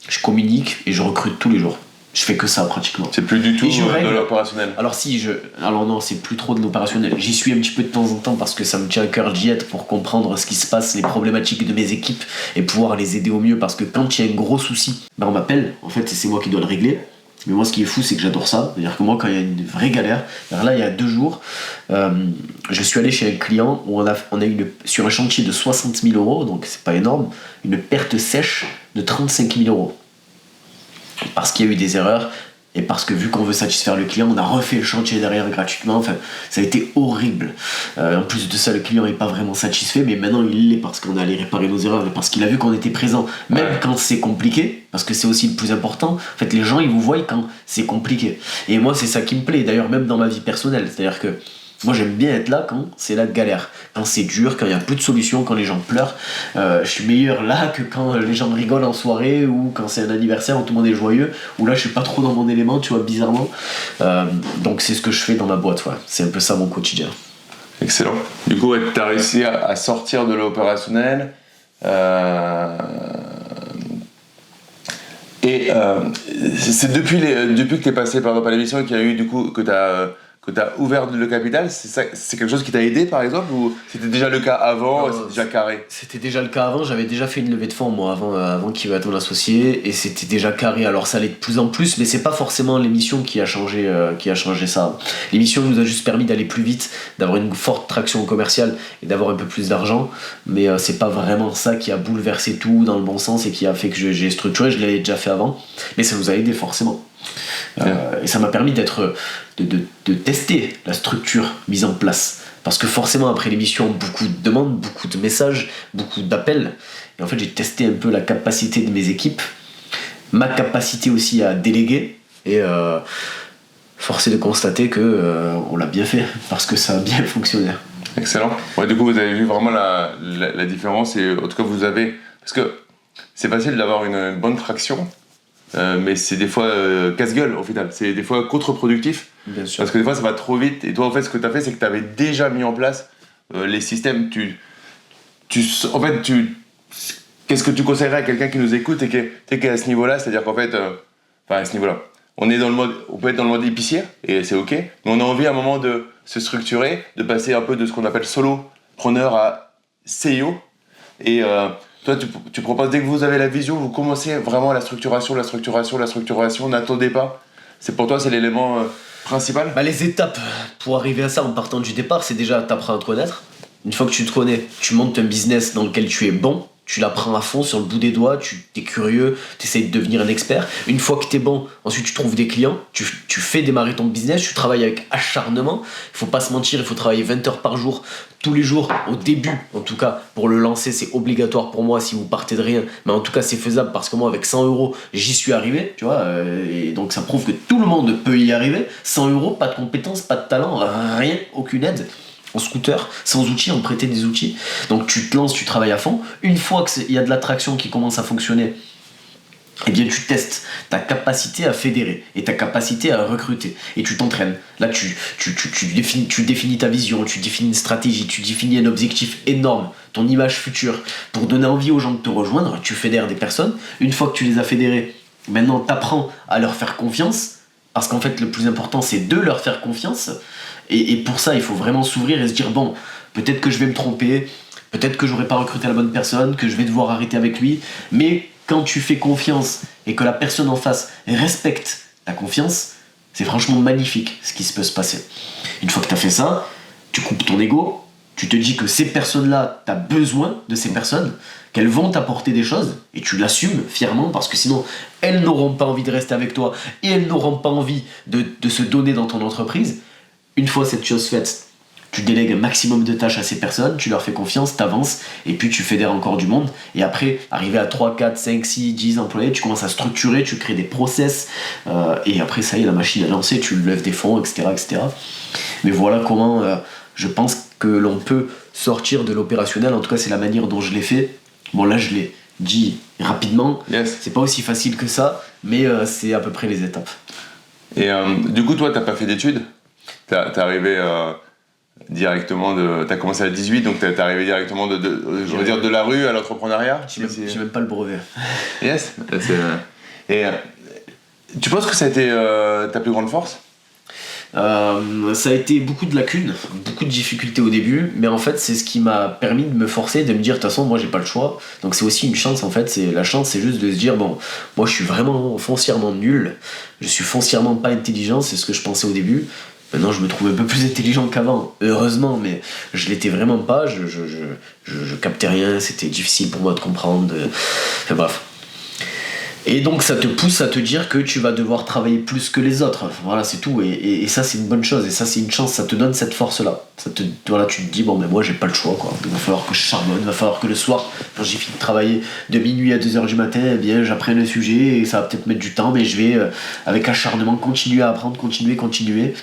Speaker 1: je communique et je recrute tous les jours. Je fais que ça pratiquement.
Speaker 2: C'est plus du tout de l'opérationnel.
Speaker 1: Alors non, c'est plus trop de l'opérationnel. J'y suis un petit peu de temps en temps parce que ça me tient à cœur d'y être pour comprendre ce qui se passe, les problématiques de mes équipes et pouvoir les aider au mieux, parce que quand il y a un gros souci, on m'appelle, en fait, et c'est moi qui dois le régler. Mais moi, ce qui est fou, c'est que j'adore ça. C'est-à-dire que moi, quand il y a une vraie galère, là, il y a 2 jours, je suis allé chez un client où on a eu sur un chantier de 60 000 €, donc c'est pas énorme, une perte sèche de 35 000 €. Parce qu'il y a eu des erreurs et parce que vu qu'on veut satisfaire le client, on a refait le chantier derrière gratuitement. Enfin, ça a été horrible. En plus de ça, le client n'est pas vraiment satisfait, mais maintenant il l'est parce qu'on est allé réparer nos erreurs et parce qu'il a vu qu'on était présent, même quand c'est compliqué, parce que c'est aussi le plus important. En fait, les gens ils vous voient quand c'est compliqué. Et moi, c'est ça qui me plaît. D'ailleurs, même dans ma vie personnelle, c'est-à-dire que moi j'aime bien être là quand c'est la galère, quand c'est dur, quand il n'y a plus de solutions, quand les gens pleurent. Je suis meilleur là que quand les gens rigolent en soirée ou quand c'est un anniversaire où tout le monde est joyeux, où là je suis pas trop dans mon élément, tu vois, bizarrement. Donc c'est ce que je fais dans ma boîte, ouais. C'est un peu ça mon quotidien.
Speaker 2: Excellent. Du coup, tu as réussi à sortir de l'opérationnel. C'est depuis que tu es passé par exemple à l'émission qu'il y a eu, du coup, que tu as ouvert le capital, c'est quelque chose qui t'a aidé par exemple, ou c'était déjà le cas avant, c'était déjà carré?
Speaker 1: C'était déjà le cas avant, j'avais déjà fait une levée de fonds moi avant qu'il y ait mon associé, et c'était déjà carré. Alors ça allait de plus en plus, mais c'est pas forcément l'émission qui a changé ça. L'émission nous a juste permis d'aller plus vite, d'avoir une forte traction commerciale et d'avoir un peu plus d'argent, mais c'est pas vraiment ça qui a bouleversé tout dans le bon sens et qui a fait que j'ai structuré. Je l'avais déjà fait avant, mais ça nous a aidé forcément. Et ça m'a permis de tester la structure mise en place, parce que forcément après l'émission, beaucoup de demandes, beaucoup de messages, beaucoup d'appels, et en fait j'ai testé un peu la capacité de mes équipes, ma capacité aussi à déléguer, et force est de constater que on l'a bien fait, parce que ça a bien fonctionné.
Speaker 2: Excellent. Ouais, du coup vous avez vu vraiment la différence, et en tout cas vous avez, parce que c'est facile d'avoir une bonne traction, mais c'est des fois casse-gueule au final, c'est des fois contre-productif.
Speaker 1: Bien sûr.
Speaker 2: Parce que des fois ça va trop vite, et toi en fait ce que tu as fait c'est que tu avais déjà mis en place les systèmes. Qu'est-ce que tu conseillerais à quelqu'un qui nous écoute et qui est à ce niveau-là, c'est-à-dire qu'en fait, à ce niveau-là, on peut être dans le mode épicier et c'est ok, mais on a envie à un moment de se structurer, de passer un peu de ce qu'on appelle solopreneur à CEO, et toi, tu proposes, dès que vous avez la vision, vous commencez vraiment la structuration, n'attendez pas. C'est pour toi, c'est l'élément principal.
Speaker 1: Les étapes pour arriver à ça en partant du départ, c'est déjà t'apprends à te connaître. Une fois que tu te connais, tu montes un business dans lequel tu es bon, tu l'apprends à fond sur le bout des doigts, tu es curieux, tu essayes de devenir un expert. Une fois que tu es bon, ensuite tu trouves des clients, tu fais démarrer ton business, tu travailles avec acharnement. Il faut pas se mentir, il faut travailler 20 heures par jour, tous les jours, au début en tout cas. Pour le lancer, c'est obligatoire pour moi si vous partez de rien, mais en tout cas c'est faisable parce que moi avec 100 €, j'y suis arrivé, tu vois, et donc ça prouve que tout le monde peut y arriver. 100 €, pas de compétences, pas de talent, rien, aucune aide. En scooter, sans outils, on me prêtait des outils. Donc tu te lances, tu travailles à fond. Une fois qu'il y a de l'attraction qui commence à fonctionner, eh bien tu testes ta capacité à fédérer et ta capacité à recruter. Et tu t'entraînes. Là, tu définis ta vision, tu définis une stratégie, tu définis un objectif énorme, ton image future. Pour donner envie aux gens de te rejoindre, tu fédères des personnes. Une fois que tu les as fédérées, maintenant tu apprends à leur faire confiance. Parce qu'en fait, le plus important, c'est de leur faire confiance. Et pour ça, il faut vraiment s'ouvrir et se dire, bon, peut-être que je vais me tromper, peut-être que j'aurais pas recruté la bonne personne, que je vais devoir arrêter avec lui. Mais quand tu fais confiance et que la personne en face respecte ta confiance, c'est franchement magnifique ce qui peut se passer. Une fois que tu as fait ça, tu coupes ton ego, tu te dis que ces personnes-là, tu as besoin de ces personnes, qu'elles vont t'apporter des choses, et tu l'assumes fièrement, parce que sinon, elles n'auront pas envie de rester avec toi, et elles n'auront pas envie de se donner dans ton entreprise. Une fois cette chose faite, tu délègues un maximum de tâches à ces personnes, tu leur fais confiance, t'avances, et puis tu fédères encore du monde. Et après, arrivé à 3, 4, 5, 6, 10 employés, tu commences à structurer, tu crées des process, et après ça y est, la machine est lancée, tu lèves des fonds, etc. etc. Mais voilà comment je pense que l'on peut sortir de l'opérationnel, en tout cas c'est la manière dont je l'ai fait. Bon là je l'ai dit rapidement, c'est pas aussi facile que ça, mais c'est à peu près les étapes.
Speaker 2: Et du coup toi t'as pas fait d'études, t'es arrivé directement t'as commencé à 18, donc t'es arrivé directement je veux dire de la rue à l'entrepreneuriat.
Speaker 1: J'ai même pas le brevet.
Speaker 2: Yes. Et tu penses que ça a été ta plus grande force?
Speaker 1: Ça a été beaucoup de lacunes, beaucoup de difficultés au début, mais en fait c'est ce qui m'a permis de me forcer, de me dire de toute façon moi j'ai pas le choix, donc c'est aussi une chance en fait. La chance c'est juste de se dire bon, moi je suis vraiment foncièrement nul, je suis foncièrement pas intelligent, c'est ce que je pensais au début. Maintenant je me trouve un peu plus intelligent qu'avant, heureusement, mais je l'étais vraiment pas, je captais rien, c'était difficile pour moi de comprendre, enfin bref. Et donc ça te pousse à te dire que tu vas devoir travailler plus que les autres, voilà c'est tout, et ça c'est une bonne chose, et ça c'est une chance, ça te donne cette force là, voilà, tu te dis bon mais moi j'ai pas le choix quoi, il va falloir que je charbonne, il va falloir que le soir quand j'ai fini de travailler de minuit à 2h du matin, eh bien j'apprenne le sujet, et ça va peut-être mettre du temps, mais je vais avec acharnement continuer à apprendre, continuer,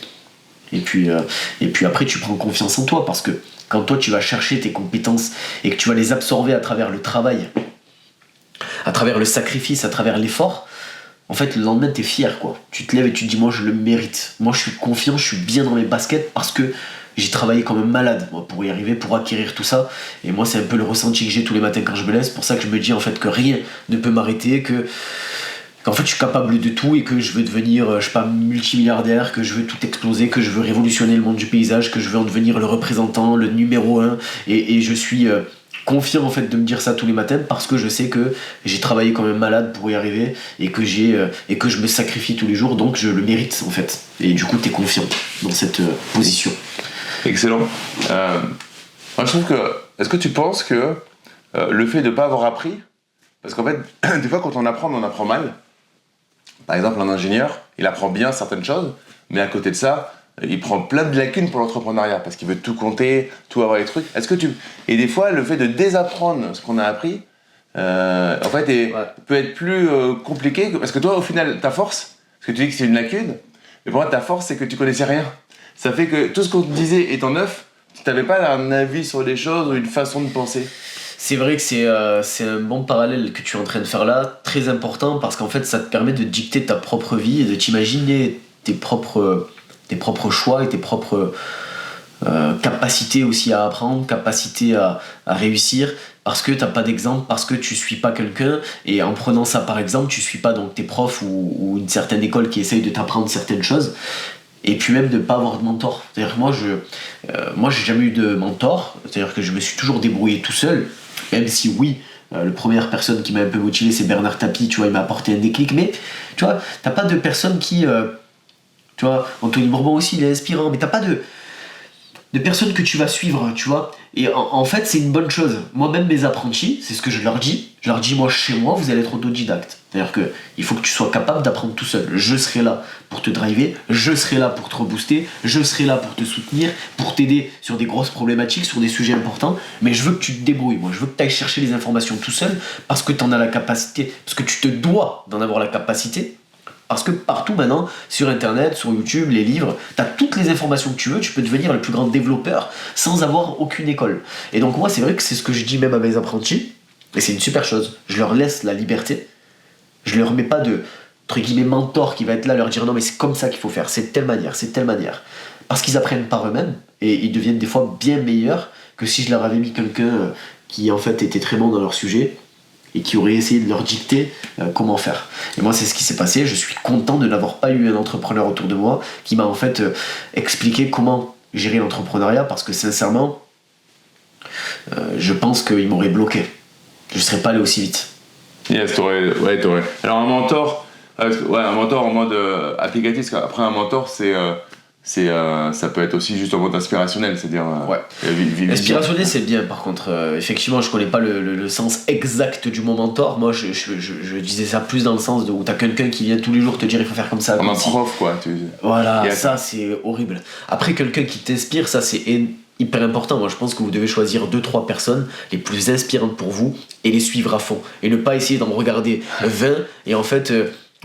Speaker 1: et puis après tu prends confiance en toi, parce que quand toi tu vas chercher tes compétences et que tu vas les absorber à travers le travail, à travers le sacrifice, à travers l'effort, en fait le lendemain t'es fier quoi. Tu te lèves et tu te dis moi je le mérite, moi je suis confiant, je suis bien dans mes baskets parce que j'ai travaillé comme un malade moi, pour y arriver, pour acquérir tout ça. Et moi c'est un peu le ressenti que j'ai tous les matins quand je me lève, c'est pour ça que je me dis en fait que rien ne peut m'arrêter, qu'en fait je suis capable de tout, et que je veux devenir, je sais pas, multimilliardaire, que je veux tout exploser, que je veux révolutionner le monde du paysage, que je veux en devenir le représentant, le numéro 1, et je suis confiant en fait de me dire ça tous les matins, parce que je sais que j'ai travaillé comme un malade pour y arriver, et que je me sacrifie tous les jours, donc je le mérite en fait. Et du coup t'es confiant dans cette position.
Speaker 2: Excellent. Moi je trouve que, est-ce que tu penses que le fait de ne pas avoir appris, parce qu'en fait des fois quand on apprend, mais on apprend mal. Par exemple un ingénieur, il apprend bien certaines choses, mais à côté de ça il prend plein de lacunes pour l'entrepreneuriat parce qu'il veut tout compter, tout avoir les trucs. Et des fois, le fait de désapprendre ce qu'on a appris, en fait, peut être plus compliqué, parce que toi, au final, ta force, parce que tu dis que c'est une lacune, mais pour moi, ta force, c'est que tu connaissais rien. Ça fait que tout ce qu'on te disait étant neuf, tu n'avais pas un avis sur les choses ou une façon de penser.
Speaker 1: C'est vrai que c'est un bon parallèle que tu es en train de faire là, très important, parce qu'en fait, ça te permet de dicter ta propre vie et de t'imaginer tes propres choix et tes propres capacités aussi à apprendre, capacités à réussir, parce que t'as pas d'exemple, parce que tu suis pas quelqu'un, et en prenant ça par exemple, tu suis pas donc tes profs ou une certaine école qui essaye de t'apprendre certaines choses, et puis même de pas avoir de mentor. C'est-à-dire que moi j'ai jamais eu de mentor, c'est-à-dire que je me suis toujours débrouillé tout seul, même si oui, la première personne qui m'a un peu motivé c'est Bernard Tapie, tu vois, il m'a apporté un déclic, mais tu vois, t'as pas de personne qui... tu vois, Anthony Bourbon aussi, il est inspirant, mais t'as pas de personnes que tu vas suivre, tu vois. Et en fait, c'est une bonne chose. Moi-même, mes apprentis, c'est ce que je leur dis. Je leur dis, moi, chez moi, vous allez être autodidacte. C'est-à-dire qu'il faut que tu sois capable d'apprendre tout seul. Je serai là pour te driver, je serai là pour te rebooster, je serai là pour te soutenir, pour t'aider sur des grosses problématiques, sur des sujets importants, mais je veux que tu te débrouilles. Moi, je veux que tu ailles chercher les informations tout seul, parce que tu en as la capacité, parce que tu te dois d'en avoir la capacité. Parce que partout maintenant, sur internet, sur YouTube, les livres, t'as toutes les informations que tu veux, tu peux devenir le plus grand développeur sans avoir aucune école. Et donc moi c'est vrai que c'est ce que je dis même à mes apprentis, et c'est une super chose, je leur laisse la liberté, je leur mets pas de, entre guillemets, mentor qui va être là, leur dire non mais c'est comme ça qu'il faut faire, c'est telle manière, parce qu'ils apprennent par eux-mêmes, et ils deviennent des fois bien meilleurs que si je leur avais mis quelqu'un qui en fait était très bon dans leur sujet, et qui aurait essayé de leur dicter comment faire. Et moi c'est ce qui s'est passé, je suis content de n'avoir pas eu un entrepreneur autour de moi qui m'a en fait expliqué comment gérer l'entrepreneuriat, parce que sincèrement je pense qu'il m'aurait bloqué, je serais pas allé aussi vite.
Speaker 2: Yes, t'aurais. Alors un mentor en mode applicatif, parce qu'après un mentor c'est ça peut être aussi juste en mode inspirationnel, c'est-à-dire
Speaker 1: Ouais. Inspirationnel, c'est bien, par contre. Effectivement, je connais pas le sens exact du mot mentor. Moi, je disais ça plus dans le sens où t'as quelqu'un qui vient tous les jours te dire il faut faire comme ça.
Speaker 2: Comme un prof, quoi.
Speaker 1: Voilà, ça c'est horrible. Après, quelqu'un qui t'inspire, ça c'est hyper important. Moi, je pense que vous devez choisir 2-3 personnes les plus inspirantes pour vous et les suivre à fond. Et ne pas essayer d'en regarder 20 et en fait...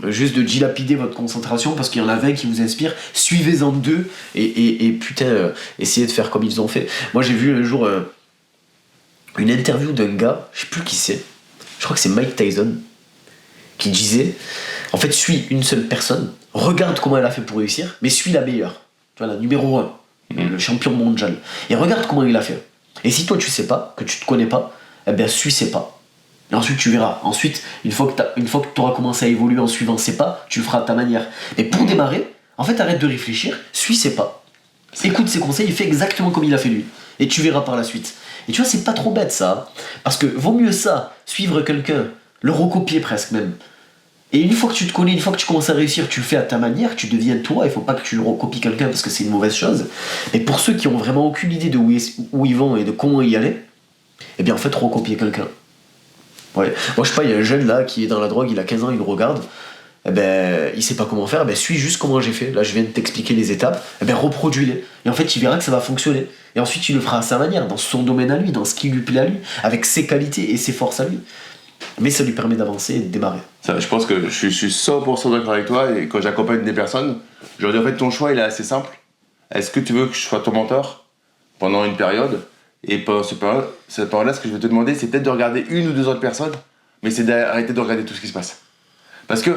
Speaker 1: juste de dilapider votre concentration parce qu'il y en a 20 qui vous inspirent, suivez-en 2 et putain, essayez de faire comme ils ont fait. Moi j'ai vu un jour une interview d'un gars, je sais plus qui c'est, je crois que c'est Mike Tyson, qui disait en fait suis une seule personne, regarde comment elle a fait pour réussir, mais suis la meilleure, tu vois, la numéro 1, le champion mondial, et regarde comment il a fait. Et si toi tu sais pas, que tu te connais pas, eh bien suis ses pas. Et ensuite tu verras. Ensuite, une fois que tu auras commencé à évoluer en suivant ses pas, tu le feras à ta manière. Mais pour démarrer, en fait arrête de réfléchir, suis ses pas. Écoute ses conseils, il fait exactement comme il a fait lui. Et tu verras par la suite. Et tu vois, c'est pas trop bête ça. Parce que vaut mieux ça, suivre quelqu'un, le recopier presque même. Et une fois que tu te connais, une fois que tu commences à réussir, tu le fais à ta manière, tu deviens toi, il faut pas que tu recopies quelqu'un parce que c'est une mauvaise chose. Et pour ceux qui ont vraiment aucune idée de où ils vont et de comment y aller, eh bien en fait recopier quelqu'un. Ouais. Moi je sais pas, il y a un jeune là qui est dans la drogue, il a 15 ans, il nous regarde, eh ben, il sait pas comment faire, eh ben, suis juste comment j'ai fait. Là je viens de t'expliquer les étapes, eh ben, reproduis-les. Et en fait il verra que ça va fonctionner. Et ensuite il le fera à sa manière, dans son domaine à lui, dans ce qui lui plaît à lui, avec ses qualités et ses forces à lui. Mais ça lui permet d'avancer et de démarrer.
Speaker 2: Ça, je pense que je suis 100% d'accord avec toi, et quand j'accompagne des personnes, je leur dis en fait ton choix il est assez simple. Est-ce que tu veux que je sois ton mentor pendant une période? Et pendant cette période-là, ce que je vais te demander, c'est peut-être de regarder une ou deux autres personnes, mais c'est d'arrêter de regarder tout ce qui se passe. Parce que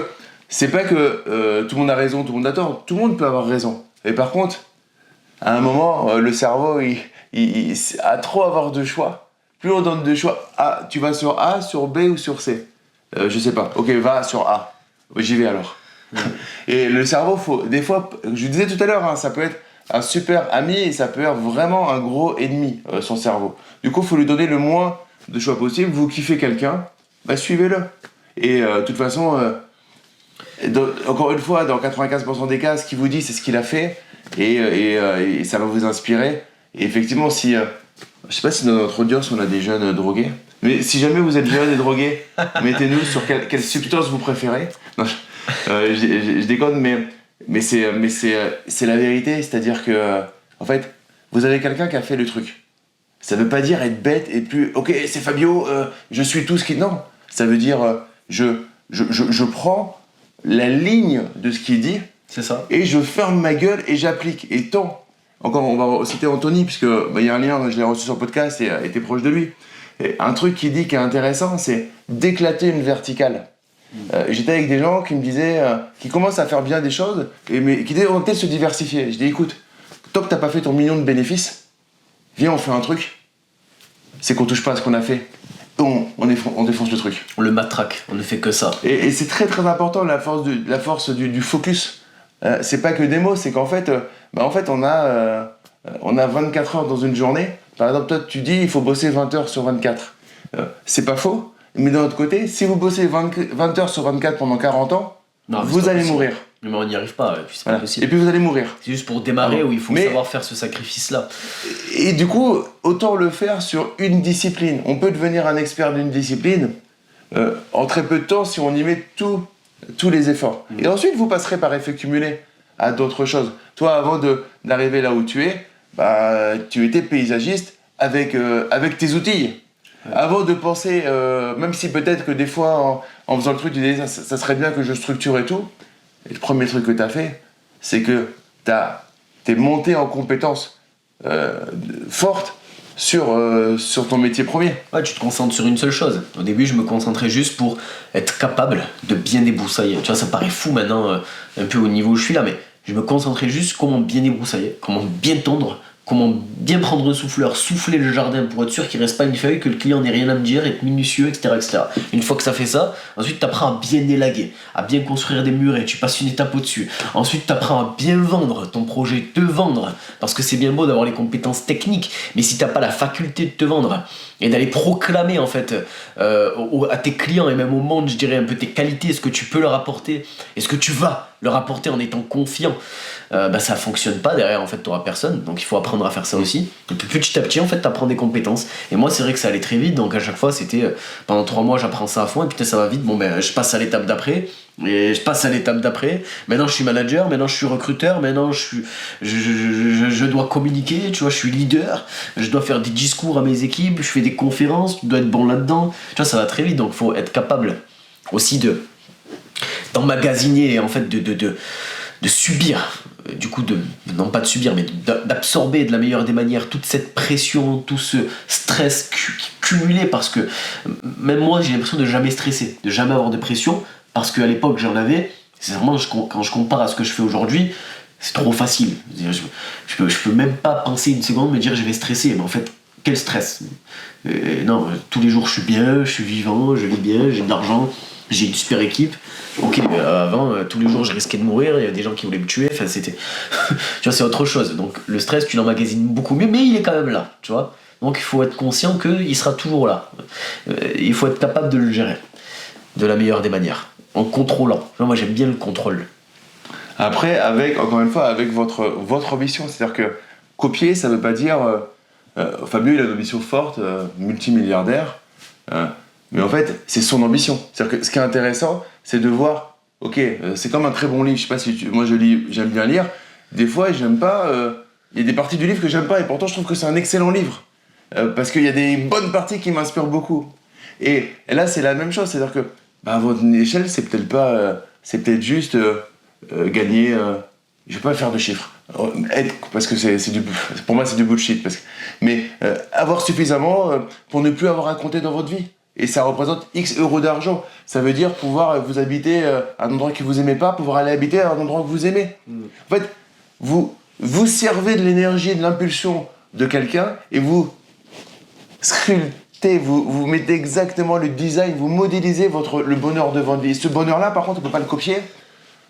Speaker 2: c'est pas que tout le monde a raison, tout le monde a tort, tout le monde peut avoir raison. Et par contre, à un moment, le cerveau, il a trop avoir de choix. Plus on donne de choix, tu vas sur A, sur B ou sur C. Je sais pas. Ok, va sur A. J'y vais alors. Et le cerveau, des fois, je disais tout à l'heure, hein, ça peut être un super ami et ça peut être vraiment un gros ennemi, son cerveau. Du coup, il faut lui donner le moins de choix possible. Vous kiffez quelqu'un, bah suivez-le. Et de toute façon, encore une fois, dans 95% des cas, ce qu'il vous dit, c'est ce qu'il a fait et ça va vous inspirer. Et effectivement, si... je sais pas si dans notre audience, on a des jeunes drogués. Mais si jamais vous êtes jeune et drogué, mettez-nous sur quelle substance vous préférez. Non, je déconne, mais c'est la vérité, c'est-à-dire que en fait, vous avez quelqu'un qui a fait le truc. Ça veut pas dire être bête et plus ok, c'est Fabio, je suis tout ce qui... Non, ça veut dire je prends la ligne de ce qu'il dit,
Speaker 1: c'est ça,
Speaker 2: et je ferme ma gueule et j'applique. Et tant, encore on va citer Anthony, puisque y a un lien, je l'ai reçu sur le podcast et t'es proche de lui. Et un truc qu'il dit qui est intéressant, c'est d'éclater une verticale. J'étais avec des gens qui me disaient, qui commencent à faire bien des choses, mais qui disaient on va peut-être se diversifier. Je dis écoute, tant que t'as pas fait ton million de bénéfices, viens on fait un truc, c'est qu'on touche pas à ce qu'on a fait, on défonce le truc.
Speaker 1: On le matraque, on ne fait que ça.
Speaker 2: Et c'est très très important la force du focus. C'est pas que des mots, c'est qu'en fait, on a 24 heures dans une journée. Par exemple, toi tu dis il faut bosser 20 heures sur 24. C'est pas faux. Mais d'un autre côté, si vous bossez 20 heures sur 24 pendant 40 ans, non, vous allez mourir.
Speaker 1: Mais on n'y arrive pas, et puis c'est pas possible.
Speaker 2: Et puis vous allez mourir.
Speaker 1: C'est juste pour démarrer où il faut savoir faire ce sacrifice-là.
Speaker 2: Et du coup, autant le faire sur une discipline. On peut devenir un expert d'une discipline en très peu de temps si on y met tous les efforts. Et ensuite, vous passerez par effet cumulé à d'autres choses. Toi, avant d'arriver là où tu es, tu étais paysagiste avec tes outils. Avant de penser, même si peut-être que des fois, en faisant le truc, tu disais ça serait bien que je structure et tout. Et le premier truc que tu as fait, c'est que t'es monté en compétences fortes sur ton métier premier.
Speaker 1: Ouais, tu te concentres sur une seule chose. Au début, je me concentrais juste pour être capable de bien débroussailler. Tu vois, ça paraît fou maintenant, un peu au niveau où je suis là, mais je me concentrais juste comment bien débroussailler, comment bien tondre comment bien prendre un souffleur, souffler le jardin pour être sûr qu'il reste pas une feuille, que le client n'ait rien à me dire, être minutieux, etc., etc. Une fois que ça fait ça, ensuite tu apprends à bien élaguer, à bien construire des murets, tu passes une étape au-dessus. Ensuite tu apprends à bien vendre ton projet, te vendre, parce que c'est bien beau d'avoir les compétences techniques, mais si t'as pas la faculté de te vendre et d'aller proclamer en fait à tes clients et même au monde, je dirais un peu tes qualités, ce que tu peux leur apporter et ce que tu vas leur apporter en étant confiant, ça fonctionne pas. Derrière en fait t'auras personne, donc il faut apprendre à faire ça aussi. Et puis petit à petit en fait t'apprends des compétences, et moi c'est vrai que ça allait très vite, donc à chaque fois c'était pendant 3 mois j'apprends ça à fond, et putain ça va vite, je passe à l'étape d'après, et je passe à l'étape d'après, maintenant je suis manager, maintenant je suis recruteur, maintenant je dois communiquer, tu vois, je suis leader, je dois faire des discours à mes équipes, je fais des conférences, je dois être bon là-dedans, tu vois, ça va très vite, donc faut être capable aussi d'emmagasiner, en fait de subir, du coup non pas de subir, mais d'absorber de la meilleure des manières toute cette pression, tout ce stress cumulé, parce que même moi j'ai l'impression de jamais stresser, de jamais avoir de pression, parce qu'à l'époque j'en avais. C'est vraiment, quand je compare à ce que je fais aujourd'hui, c'est trop facile. Je peux même pas penser une seconde me dire je vais stresser, mais en fait quel stress. Non, tous les jours je suis bien, je suis vivant, je vis bien, j'ai de l'argent, j'ai une super équipe. Ok, avant, tous les jours je risquais de mourir, il y a des gens qui voulaient me tuer, enfin c'était... tu vois, c'est autre chose. Donc le stress, tu l'emmagasines beaucoup mieux, mais il est quand même là, tu vois. Donc il faut être conscient qu'il sera toujours là. Il faut être capable de le gérer de la meilleure des manières, en contrôlant. Moi j'aime bien le contrôle.
Speaker 2: Après, encore une fois, avec votre ambition, c'est-à-dire que copier, ça veut pas dire... Fabio, il a une ambition forte, multimilliardaire, mais en fait, c'est son ambition. C'est-à-dire que ce qui est intéressant, c'est de voir, ok, c'est comme un très bon livre, je sais pas si moi je lis, j'aime bien lire, des fois j'aime pas, il y a des parties du livre que j'aime pas, et pourtant je trouve que c'est un excellent livre, parce qu'il y a des bonnes parties qui m'inspirent beaucoup. Et là, c'est la même chose, c'est-à-dire que, à votre échelle, c'est peut-être juste gagner, je vais pas faire de chiffres, parce que pour moi c'est du bullshit, mais avoir suffisamment pour ne plus avoir à compter dans votre vie. Et ça représente X euros d'argent. Ça veut dire pouvoir vous habiter à un endroit que vous aimez pas, pouvoir aller habiter à un endroit que vous aimez. En fait, vous servez de l'énergie et de l'impulsion de quelqu'un, et vous sculptez, vous mettez exactement le design, vous modélisez le bonheur de votre vie. Et ce bonheur-là, par contre, on peut pas le copier,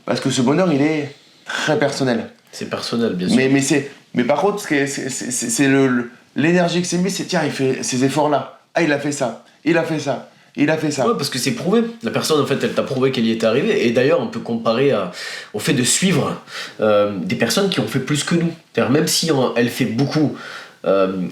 Speaker 2: parce que ce bonheur, il est très personnel.
Speaker 1: C'est personnel, bien sûr.
Speaker 2: Mais par contre, c'est l'énergie que c'est mis, c'est tiens, il fait ces efforts-là. Ah, il a fait ça. Il a fait ça.
Speaker 1: Ouais, parce que c'est prouvé. La personne, en fait, elle t'a prouvé qu'elle y était arrivée. Et d'ailleurs, on peut comparer au fait de suivre des personnes qui ont fait plus que nous. C'est-à-dire, même si elle fait beaucoup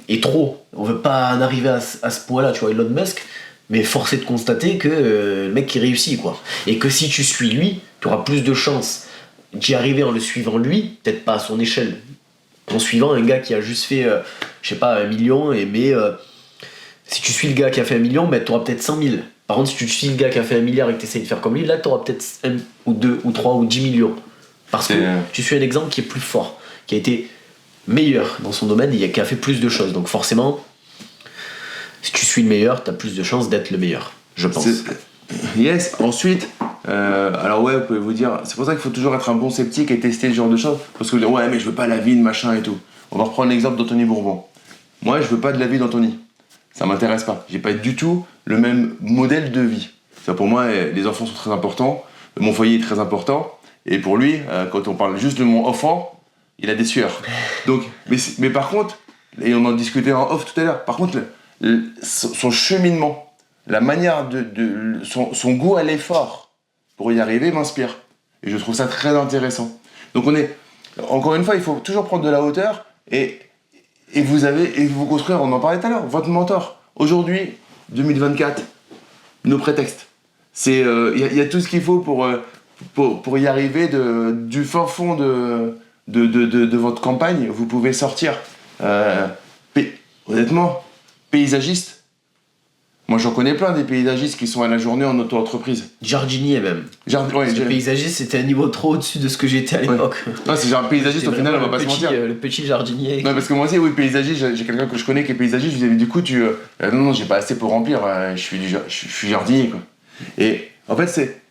Speaker 1: et trop, on veut pas en arriver à ce point-là, tu vois, Elon Musk, mais force est de constater que le mec il réussit, quoi. Et que si tu suis lui, tu auras plus de chances d'y arriver en le suivant lui, peut-être pas à son échelle, en suivant un gars qui a juste fait, je sais pas, 1 million, si tu suis le gars qui a fait 1 million, tu auras peut-être 100 000. Par contre, si tu suis le gars qui a fait 1 milliard et que tu essaies de faire comme lui, là tu auras peut-être 1 ou 2 ou 3 ou 10 millions. Parce que tu suis un exemple qui est plus fort, qui a été meilleur dans son domaine et qui a fait plus de choses. Donc forcément, si tu suis le meilleur, tu as plus de chances d'être le meilleur, je pense.
Speaker 2: Yes, ensuite, alors ouais, vous pouvez vous dire, c'est pour ça qu'il faut toujours être un bon sceptique et tester ce genre de choses, parce que vous dites, ouais, mais je veux pas la vie de machin et tout. On va reprendre l'exemple d'Anthony Bourbon. Moi, je veux pas de la vie d'Anthony. Ça m'intéresse pas. J'ai pas du tout le même modèle de vie. Ça, pour moi, les enfants sont très importants, mon foyer est très important, et pour lui, quand on parle juste de mon enfant, il a des sueurs. Donc, mais par contre, et on en discutait en off tout à l'heure, par contre, son cheminement, la manière son goût à l'effort pour y arriver m'inspire. Et je trouve ça très intéressant. Donc encore une fois, il faut toujours prendre de la hauteur et vous construire, on en parlait tout à l'heure, votre mentor. Aujourd'hui, 2024, nos prétextes. Il y a tout ce qu'il faut pour y arriver du fin fond de votre campagne. Vous pouvez sortir, honnêtement, paysagiste. Moi, j'en connais plein des paysagistes qui sont à la journée en auto-entreprise.
Speaker 1: Jardinier même. Paysagiste, c'était un niveau trop au-dessus de ce que j'étais à l'époque.
Speaker 2: Ouais. Non, c'est genre un paysagiste, au final, on va pas se mentir.
Speaker 1: Le petit jardinier.
Speaker 2: Non, parce que moi aussi, oui, paysagiste, j'ai quelqu'un que je connais qui est paysagiste, je lui dis, du coup, non, j'ai pas assez pour remplir, je suis jardinier, quoi. Et en fait,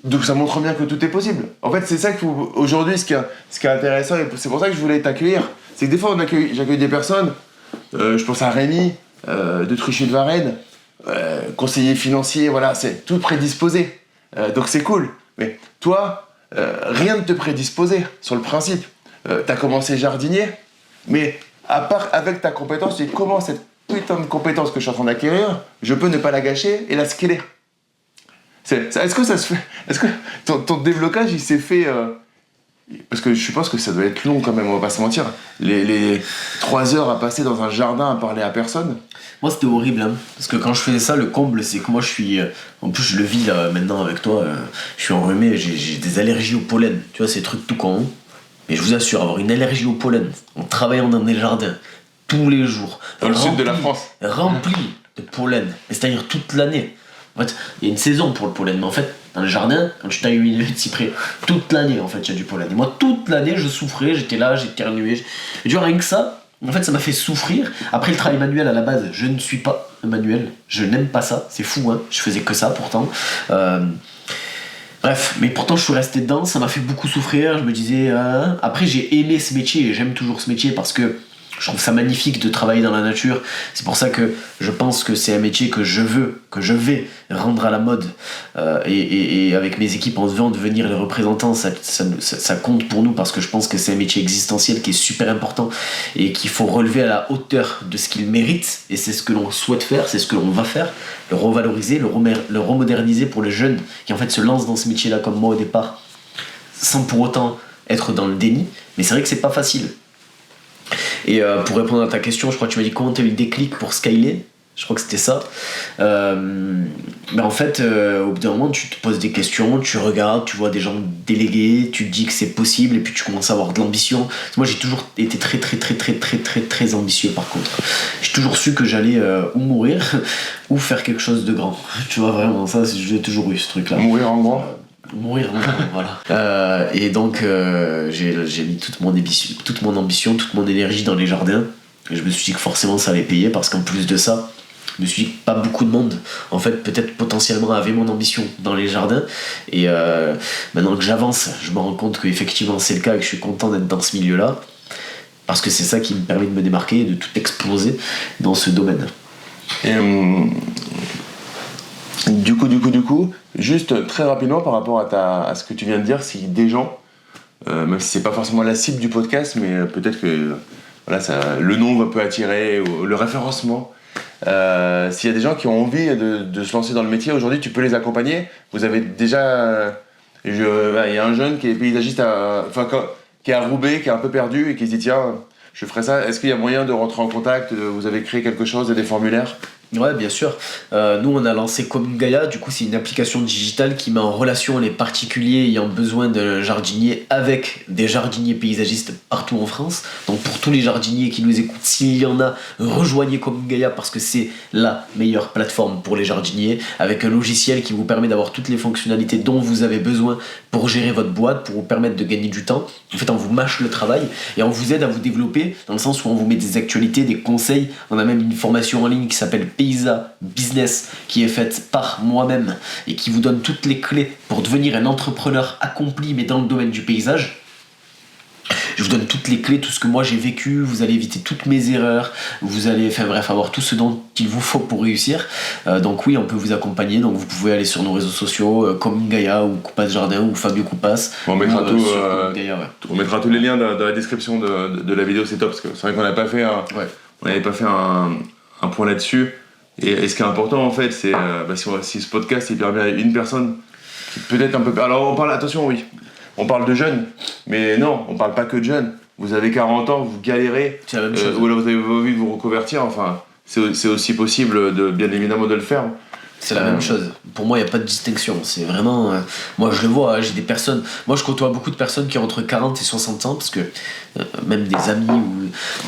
Speaker 2: donc ça montre bien que tout est possible. En fait, c'est ça qu'il faut... Aujourd'hui, ce qui est intéressant, et c'est pour ça que je voulais t'accueillir, C'est que des fois, j'accueille des personnes, je pense à Rémi, de Truchy de Varennes, conseiller financier, voilà, c'est tout prédisposé. Donc c'est cool. Mais toi, rien ne te prédisposait sur le principe. T'as commencé jardinier, mais à part avec ta compétence, tu dis comment cette putain de compétence que je suis en train d'acquérir, je peux ne pas la gâcher et la scaler. Est-ce que ça se fait? Est-ce que ton déblocage il s'est fait parce que je suppose que ça doit être long quand même, on va pas se mentir. Les 3 heures à passer dans un jardin à parler à personne.
Speaker 1: Moi c'était horrible, hein, parce que quand je faisais ça, le comble c'est que moi je suis. En plus je le vis là maintenant avec toi, je suis enrhumé, j'ai des allergies au pollen. Tu vois, ces trucs tout con. Mais je vous assure, avoir une allergie au pollen en travaillant dans des jardins tous les jours.
Speaker 2: Dans le sud de la France.
Speaker 1: Rempli de pollen, c'est-à-dire toute l'année. En fait, il y a une saison pour le pollen, mais en fait, dans le jardin, quand tu tailles une de cyprès, toute l'année, en fait, il y a du pollen. Et moi, toute l'année, je souffrais, j'étais là, j'éternuais. Et tu vois, rien que ça, en fait, ça m'a fait souffrir. Après, le travail manuel, à la base, je ne suis pas manuel. Je n'aime pas ça. C'est fou, hein. Je faisais que ça, pourtant. Bref, mais pourtant, je suis resté dedans. Ça m'a fait beaucoup souffrir. Je me disais... Après, j'ai aimé ce métier, et j'aime toujours ce métier, parce que je trouve ça magnifique de travailler dans la nature. C'est pour ça que je pense que c'est un métier que je vais rendre à la mode. Et avec mes équipes, on veut en devenir les représentants. Ça compte pour nous parce que je pense que c'est un métier existentiel qui est super important et qu'il faut relever à la hauteur de ce qu'il mérite. Et c'est ce que l'on souhaite faire, c'est ce que l'on va faire. Le revaloriser, le remoderniser pour les jeunes qui en fait se lancent dans ce métier-là comme moi au départ, sans pour autant être dans le déni. Mais c'est vrai que c'est pas facile. Et pour répondre à ta question, je crois que tu m'as dit comment tu as eu le déclic pour scaler. Je crois que c'était ça. Mais en fait, au bout d'un moment, tu te poses des questions, tu regardes, tu vois des gens délégués, tu te dis que c'est possible et puis tu commences à avoir de l'ambition. Moi, j'ai toujours été très ambitieux par contre. J'ai toujours su que j'allais ou mourir ou faire quelque chose de grand. Tu vois, vraiment, ça, j'ai toujours eu ce truc-là.
Speaker 2: Mourir en grand.
Speaker 1: Mourir, voilà. Et donc j'ai mis toute mon ambition, toute mon énergie dans les jardins. Et je me suis dit que forcément ça allait payer parce qu'en plus de ça, je me suis dit que pas beaucoup de monde, en fait, peut-être potentiellement avait mon ambition dans les jardins. Et maintenant que j'avance, je me rends compte qu'effectivement c'est le cas et que je suis content d'être dans ce milieu-là. Parce que c'est ça qui me permet de me démarquer et de tout exploser dans ce domaine.
Speaker 2: Et du coup, juste très rapidement par rapport à ce que tu viens de dire, si des gens, même si c'est pas forcément la cible du podcast, mais peut-être que voilà, le nom peut attirer, ou le référencement. S'il y a des gens qui ont envie de se lancer dans le métier, aujourd'hui tu peux les accompagner. Vous avez déjà... Il y a un jeune qui est paysagiste, qui est à Roubaix, qui est un peu perdu et qui se dit tiens, je ferai ça. Est-ce qu'il y a moyen de rentrer en contact? Vous avez créé quelque chose, des formulaires?
Speaker 1: Ouais, bien sûr. Nous, on a lancé Commune Gaia. Du coup, c'est une application digitale qui met en relation les particuliers ayant besoin d'un jardinier avec des jardiniers paysagistes partout en France. Donc, pour tous les jardiniers qui nous écoutent, s'il y en a, rejoignez Commune Gaia parce que c'est la meilleure plateforme pour les jardiniers, avec un logiciel qui vous permet d'avoir toutes les fonctionnalités dont vous avez besoin pour gérer votre boîte, pour vous permettre de gagner du temps. En fait, on vous mâche le travail et on vous aide à vous développer dans le sens où on vous met des actualités, des conseils. On a même une formation en ligne qui s'appelle Paysa Business qui est faite par moi-même et qui vous donne toutes les clés pour devenir un entrepreneur accompli mais dans le domaine du paysage. Je vous donne toutes les clés, tout ce que moi j'ai vécu, vous allez éviter toutes mes erreurs, vous allez avoir tout ce dont il vous faut pour réussir. Donc oui, on peut vous accompagner, donc vous pouvez aller sur nos réseaux sociaux, comme Gaia ou Coupas Jardin ou Fabio Coupas.
Speaker 2: On mettra
Speaker 1: Gaia, ouais.
Speaker 2: On mettra tous les liens dans la description de la vidéo, c'est top, parce que c'est vrai qu'on n'avait pas fait un point là-dessus. Et ce qui est important en fait, c'est si ce podcast il permet à une personne qui peut-être un peu... Alors on parle de jeunes, mais non, on parle pas que de jeunes. Vous avez 40 ans, vous galérez,
Speaker 1: c'est la même chose.
Speaker 2: ou alors vous avez envie de vous reconvertir, enfin, c'est aussi possible, bien évidemment, de le faire.
Speaker 1: C'est la même chose. Pour moi, il n'y a pas de distinction. C'est vraiment... moi, je le vois, j'ai des personnes... Moi, je côtoie beaucoup de personnes qui ont entre 40 et 60 ans, parce que... même des amis,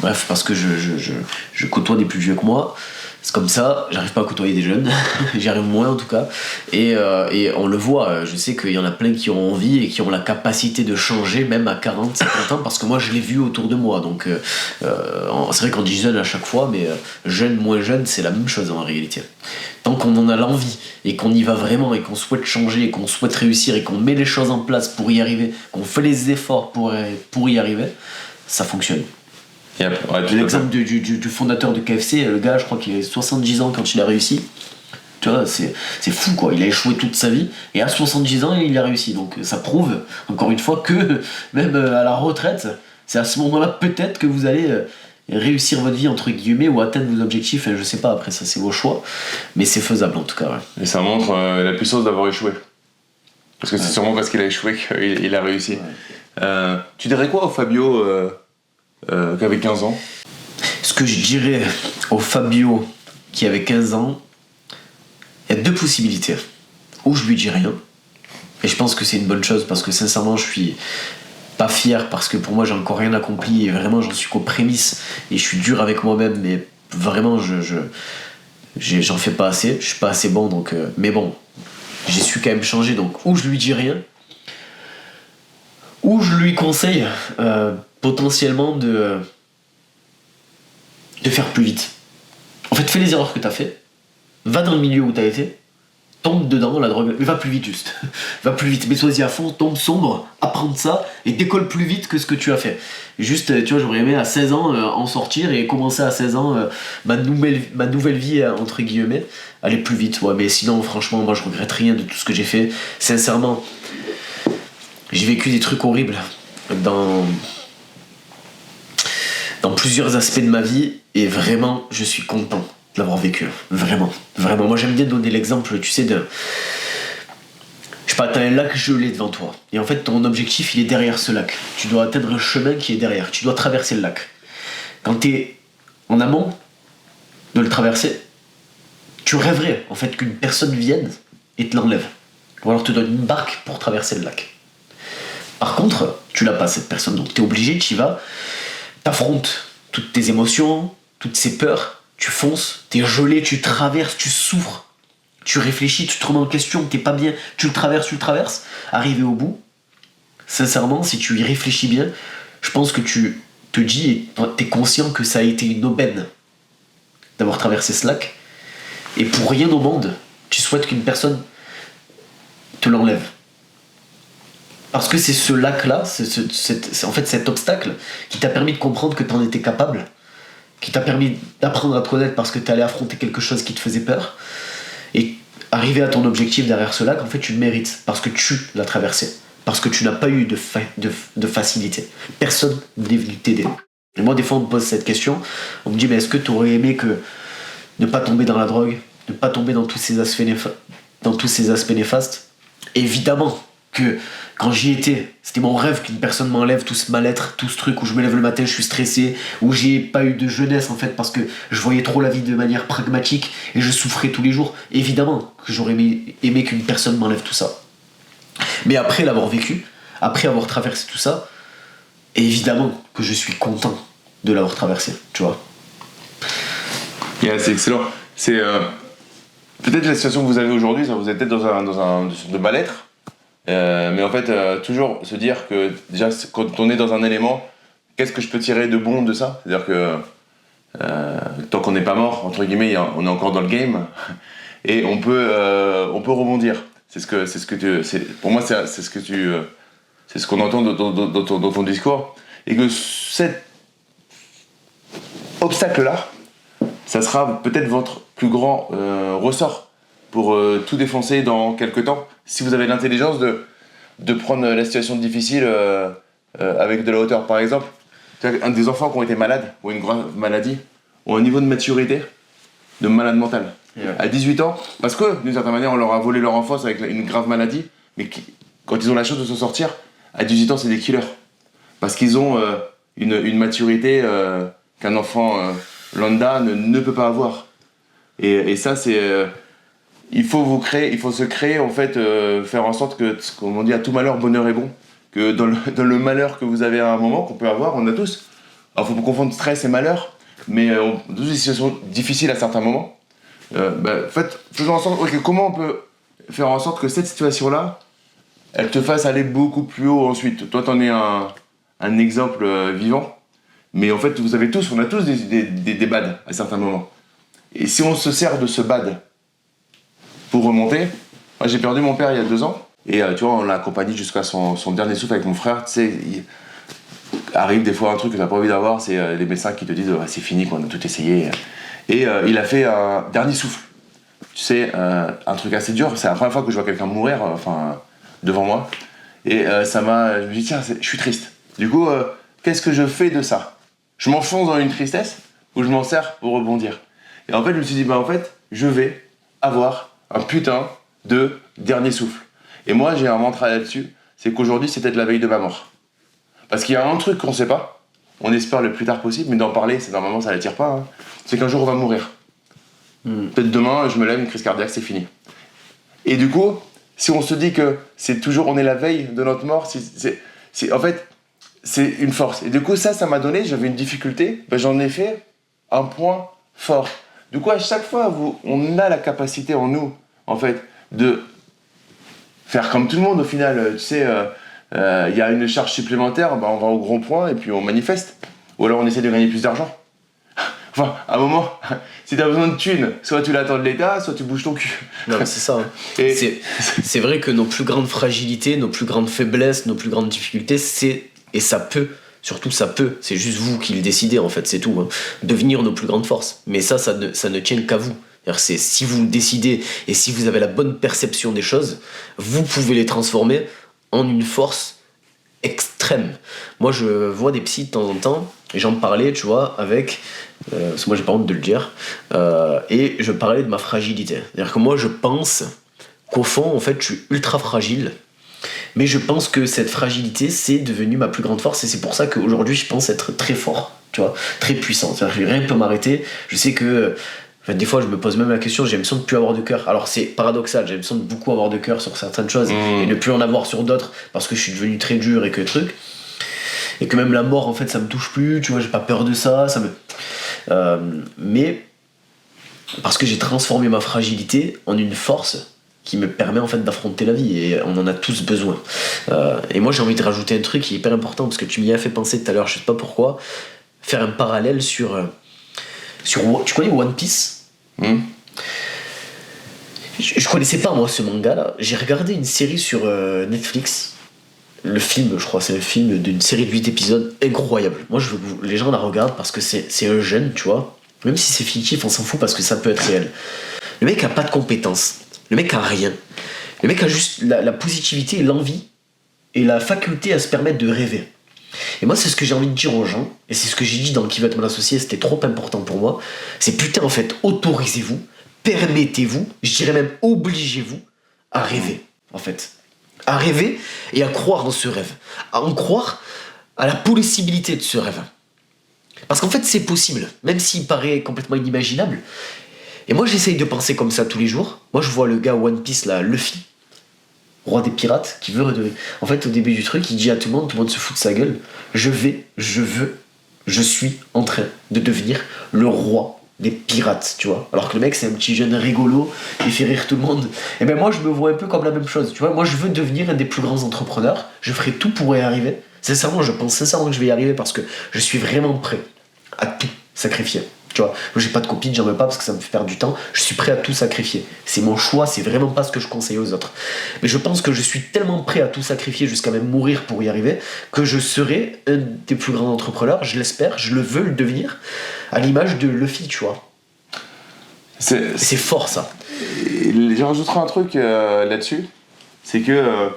Speaker 1: bref, parce que je côtoie des plus vieux que moi. C'est comme ça, j'arrive pas à côtoyer des jeunes, j'y arrive moins en tout cas, et on le voit, je sais qu'il y en a plein qui ont envie et qui ont la capacité de changer même à 40, 50 ans, parce que moi je l'ai vu autour de moi, donc c'est vrai qu'on dit jeune à chaque fois, mais jeune, moins jeune, c'est la même chose en réalité. Tant qu'on en a l'envie, et qu'on y va vraiment, et qu'on souhaite changer, et qu'on souhaite réussir, et qu'on met les choses en place pour y arriver, qu'on fait les efforts pour y arriver, ça fonctionne. L'exemple du fondateur de KFC, le gars, je crois qu'il avait 70 ans quand il a réussi. Tu vois, c'est fou quoi, il a échoué toute sa vie et à 70 ans il a réussi. Donc ça prouve encore une fois que même à la retraite, c'est à ce moment-là peut-être que vous allez réussir votre vie entre guillemets ou atteindre vos objectifs. Je sais pas, après ça c'est vos choix, mais c'est faisable en tout cas. Ouais.
Speaker 2: Et ça montre la puissance d'avoir échoué. Parce que c'est sûrement parce qu'il a échoué qu'il a réussi. Ouais. Tu dirais quoi au Fabio qui avait 15 ans ?
Speaker 1: Ce que je dirais au Fabio qui avait 15 ans, il y a deux possibilités. Ou je lui dis rien, et je pense que c'est une bonne chose parce que sincèrement je suis pas fier parce que pour moi j'ai encore rien accompli et vraiment j'en suis qu'aux prémices et je suis dur avec moi-même, mais vraiment j'en fais pas assez, je suis pas assez bon donc mais bon, j'ai su quand même changer, donc ou je lui dis rien ou je lui conseille potentiellement de faire plus vite. En fait, fais les erreurs que t'as fait, va dans le milieu où t'as été, tombe dedans, la drogue, mais va plus vite juste. Va plus vite, mets-toi-y à fond, tombe sombre, apprends ça et décolle plus vite que ce que tu as fait. Juste, tu vois, j'aurais aimé à 16 ans en sortir et commencer à 16 ans ma nouvelle vie, entre guillemets, aller plus vite. Ouais, mais sinon, franchement, moi je regrette rien de tout ce que j'ai fait. Sincèrement, j'ai vécu des trucs horribles dans plusieurs aspects de ma vie et vraiment, je suis content de l'avoir vécu, vraiment. Moi j'aime bien donner l'exemple, tu sais, je sais pas, t'as un lac gelé devant toi et en fait ton objectif il est derrière ce lac, tu dois atteindre un chemin qui est derrière, tu dois traverser le lac. Quand t'es en amont de le traverser, tu rêverais en fait qu'une personne vienne et te l'enlève, ou alors te donne une barque pour traverser le lac. Par contre, tu l'as pas cette personne, donc t'es obligé, tu y vas, t'affrontes toutes tes émotions, toutes ces peurs, tu fonces, t'es gelé, tu traverses, tu souffres, tu réfléchis, tu te remets en question, t'es pas bien, tu le traverses, arrivé au bout, sincèrement, si tu y réfléchis bien, je pense que tu te dis et t'es conscient que ça a été une aubaine d'avoir traversé ce lac, et pour rien au monde, tu souhaites qu'une personne te l'enlève. Parce que c'est ce lac-là, c'est en fait cet obstacle qui t'a permis de comprendre que t'en étais capable, qui t'a permis d'apprendre à te connaître parce que t'es allé affronter quelque chose qui te faisait peur. Et arriver à ton objectif derrière ce lac, en fait, tu le mérites parce que tu l'as traversé, parce que tu n'as pas eu de facilité. Personne n'est venu t'aider. Et moi, des fois, on me pose cette question, on me dit, mais est-ce que tu aurais aimé que ne pas tomber dans la drogue, ne pas tomber dans tous ces aspects néfastes ? Évidemment que quand j'y étais, c'était mon rêve qu'une personne m'enlève tout ce mal-être, tout ce truc où je me lève le matin, je suis stressé, où j'ai pas eu de jeunesse en fait parce que je voyais trop la vie de manière pragmatique et je souffrais tous les jours. Évidemment que j'aurais aimé qu'une personne m'enlève tout ça. Mais après l'avoir vécu, après avoir traversé tout ça, évidemment que je suis content de l'avoir traversé, tu vois.
Speaker 2: Yeah, c'est excellent. C'est peut-être la situation que vous avez aujourd'hui, ça vous êtes peut-être dans un de mal-être. Mais en fait, toujours se dire que déjà, quand on est dans un élément, qu'est-ce que je peux tirer de bon de ça ? C'est-à-dire que tant qu'on n'est pas mort, entre guillemets, on est encore dans le game et on peut rebondir. Pour moi, c'est ce qu'on entend dans ton discours, et que cet obstacle-là, ça sera peut-être votre plus grand ressort pour tout défoncer dans quelques temps, si vous avez l'intelligence de prendre la situation difficile avec de la hauteur. Par exemple, un des enfants qui ont été malades, ou une grave maladie, ont un niveau de maturité de malade mental. Yeah. À 18 ans, parce que d'une certaine manière on leur a volé leur enfance avec une grave maladie, mais quand ils ont la chance de s'en sortir, à 18 ans c'est des killers. Parce qu'ils ont une maturité qu'un enfant lambda ne peut pas avoir. Et ça c'est... il faut se créer en fait, faire en sorte que, comme on dit, à tout malheur, bonheur est bon. Que dans le malheur que vous avez à un moment, qu'on peut avoir, on a tous. Alors, faut pas confondre stress et malheur, mais on a tous des situations difficiles à certains moments. En fait, faisons en sorte, comment on peut faire en sorte que cette situation-là, elle te fasse aller beaucoup plus haut ensuite. Toi, t'en es un exemple vivant, mais en fait, on a tous des bads à certains moments. Et si on se sert de ce bad pour remonter, moi j'ai perdu mon père il y a 2 ans, et tu vois, on l'a accompagné jusqu'à son dernier souffle avec mon frère. Tu sais, arrive des fois un truc que t'as pas envie d'avoir, c'est les médecins qui te disent c'est fini, qu'on a tout essayé. Et il a fait un dernier souffle. Tu sais, un truc assez dur. C'est la première fois que je vois quelqu'un mourir, devant moi. Et je me dis tiens, je suis triste. Du coup, qu'est-ce que je fais de ça? Je m'enfonce dans une tristesse ou je m'en sers pour rebondir? Et en fait, je me suis dit en fait, je vais avoir un putain de dernier souffle. Et moi, j'ai un mantra là-dessus, c'est qu'aujourd'hui, c'est peut-être la veille de ma mort. Parce qu'il y a un truc qu'on sait pas, on espère le plus tard possible, mais d'en parler, normalement, ça l'attire pas. C'est qu'un jour, on va mourir. Peut-être demain, je me lève, une crise cardiaque, c'est fini. Et du coup, si on se dit que c'est toujours, on est la veille de notre mort, en fait, c'est une force. Et du coup, ça m'a donné, j'avais une difficulté, j'en ai fait un point fort. Du coup, à chaque fois, on a la capacité en nous, en fait, de faire comme tout le monde au final. Tu sais, y a une charge supplémentaire, on va au grand point et puis on manifeste. Ou alors on essaie de gagner plus d'argent. Enfin, à un moment, si t'as besoin de thunes, soit tu l'attends de l'État, soit tu bouges ton cul.
Speaker 1: Non, c'est ça. C'est vrai que nos plus grandes fragilités, nos plus grandes faiblesses, nos plus grandes difficultés, et ça peut, surtout ça peut, c'est juste vous qui le décidez en fait, c'est tout, devenir nos plus grandes forces. Mais ça ne tient qu'à vous. C'est si vous décidez et si vous avez la bonne perception des choses, vous pouvez les transformer en une force extrême. Moi, je vois des psys de temps en temps, et j'en parlais, tu vois, avec... parce que moi, j'ai pas honte de le dire, et je parlais de ma fragilité. C'est-à-dire que moi, je pense qu'au fond, en fait, je suis ultra fragile, mais je pense que cette fragilité, c'est devenu ma plus grande force, et c'est pour ça qu'aujourd'hui, je pense être très fort, tu vois, très puissant. C'est-à-dire que rien ne peut m'arrêter. Je sais que... En fait, des fois, je me pose même la question, j'ai l'impression de ne plus avoir de cœur. Alors, c'est paradoxal, j'ai l'impression de beaucoup avoir de cœur sur certaines choses et ne plus en avoir sur d'autres parce que je suis devenu très dur et que truc. Et que même la mort, en fait, ça me touche plus, tu vois, j'ai pas peur de ça. Mais parce que j'ai transformé ma fragilité en une force qui me permet, en fait, d'affronter la vie et on en a tous besoin. Et moi, j'ai envie de rajouter un truc qui est hyper important parce que tu m'y as fait penser tout à l'heure, je sais pas pourquoi, faire un parallèle sur tu connais One Piece? Je connaissais pas moi ce manga là. J'ai regardé une série sur Netflix. Le film, je crois, c'est un film d'une série de 8 épisodes incroyable. Moi, je veux que les gens la regardent parce que c'est un jeune, tu vois. Même si c'est fictif, on s'en fout parce que ça peut être réel. Le mec a pas de compétences. Le mec a rien. Le mec a juste la positivité et l'envie et la faculté à se permettre de rêver. Et moi, c'est ce que j'ai envie de dire aux gens, et c'est ce que j'ai dit dans Qui veut être mon associé, c'était trop important pour moi. C'est putain, en fait, autorisez-vous, permettez-vous, je dirais même obligez-vous à rêver, en fait. À rêver et à croire en ce rêve. À en croire à la possibilité de ce rêve. Parce qu'en fait, c'est possible, même s'il paraît complètement inimaginable. Et moi, j'essaye de penser comme ça tous les jours. Moi, je vois le gars One Piece, là, Luffy, roi des pirates, qui veut redevenir... En fait, au début du truc, il dit à tout le monde se fout de sa gueule. Je suis en train de devenir le roi des pirates, tu vois. Alors que le mec, c'est un petit jeune rigolo, il fait rire tout le monde. Et ben moi, je me vois un peu comme la même chose, tu vois. Moi, je veux devenir un des plus grands entrepreneurs. Je ferai tout pour y arriver. Sincèrement, je pense sincèrement que je vais y arriver parce que je suis vraiment prêt à tout sacrifier. Tu vois, j'ai pas de copine, j'en veux pas parce que ça me fait perdre du temps. Je suis prêt à tout sacrifier. C'est mon choix, c'est vraiment pas ce que je conseille aux autres. Mais je pense que je suis tellement prêt à tout sacrifier jusqu'à même mourir pour y arriver que je serai un des plus grands entrepreneurs. Je l'espère, je le veux le devenir, à l'image de Luffy, tu vois. C'est fort ça.
Speaker 2: Et j'en rajouterai un truc là-dessus, c'est que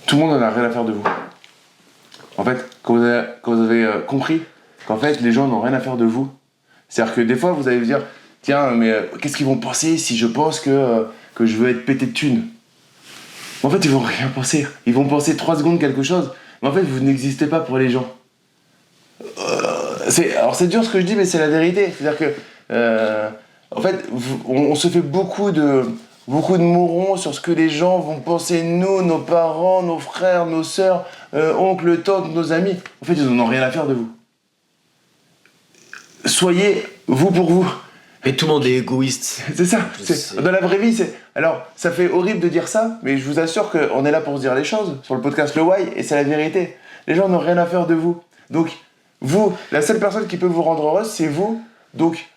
Speaker 2: tout le monde en a rien à faire de vous. En fait, quand vous avez compris qu'en fait les gens n'ont rien à faire de vous, c'est-à-dire que des fois vous allez vous dire tiens mais qu'est-ce qu'ils vont penser si je pense que je veux être pété de thunes. En fait ils vont rien penser, ils vont penser 3 secondes quelque chose, mais en fait vous n'existez pas pour les gens. Alors c'est dur ce que je dis mais c'est la vérité, c'est-à-dire que en fait on se fait beaucoup de mourons sur ce que les gens vont penser de nous, nos parents, nos frères, nos sœurs, oncles, tantes, nos amis. En fait, ils n'en ont rien à faire de vous. Soyez vous pour vous.
Speaker 1: Mais tout le monde est égoïste.
Speaker 2: C'est ça. Dans la vraie vie, c'est... Alors, ça fait horrible de dire ça, mais je vous assure qu'on est là pour se dire les choses sur le podcast Le Why, et c'est la vérité. Les gens n'ont rien à faire de vous. Donc, vous, la seule personne qui peut vous rendre heureuse, c'est vous. Donc,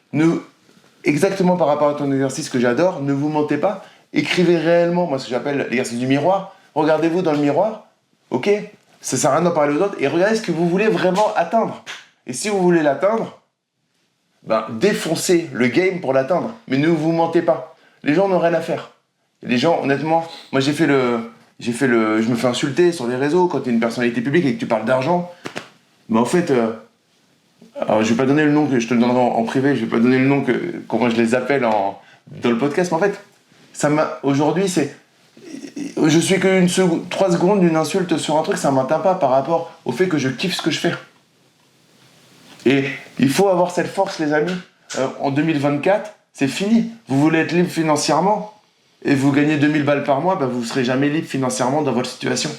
Speaker 2: exactement par rapport à ton exercice que j'adore, ne vous mentez pas, écrivez réellement, moi ce que j'appelle l'exercice du miroir, regardez-vous dans le miroir, ok, Ça sert à rien d'en parler aux autres. Et regardez ce que vous voulez vraiment atteindre. Et si vous voulez l'atteindre, défoncez le game pour l'atteindre. Mais ne vous mentez pas. Les gens n'ont rien à faire. Et les gens, honnêtement, moi je me fais insulter sur les réseaux quand tu es une personnalité publique et que tu parles d'argent. Mais en fait, alors je vais pas donner le nom, je te le donnerai en privé, je vais pas donner le nom comment je les appelle dans le podcast, mais en fait, aujourd'hui, je suis que 3 secondes d'une insulte sur un truc, ça m'atteint pas par rapport au fait que je kiffe ce que je fais. Et il faut avoir cette force, les amis. En 2024, c'est fini. Vous voulez être libre financièrement et vous gagnez 2000 balles par mois, vous serez jamais libre financièrement dans votre situation.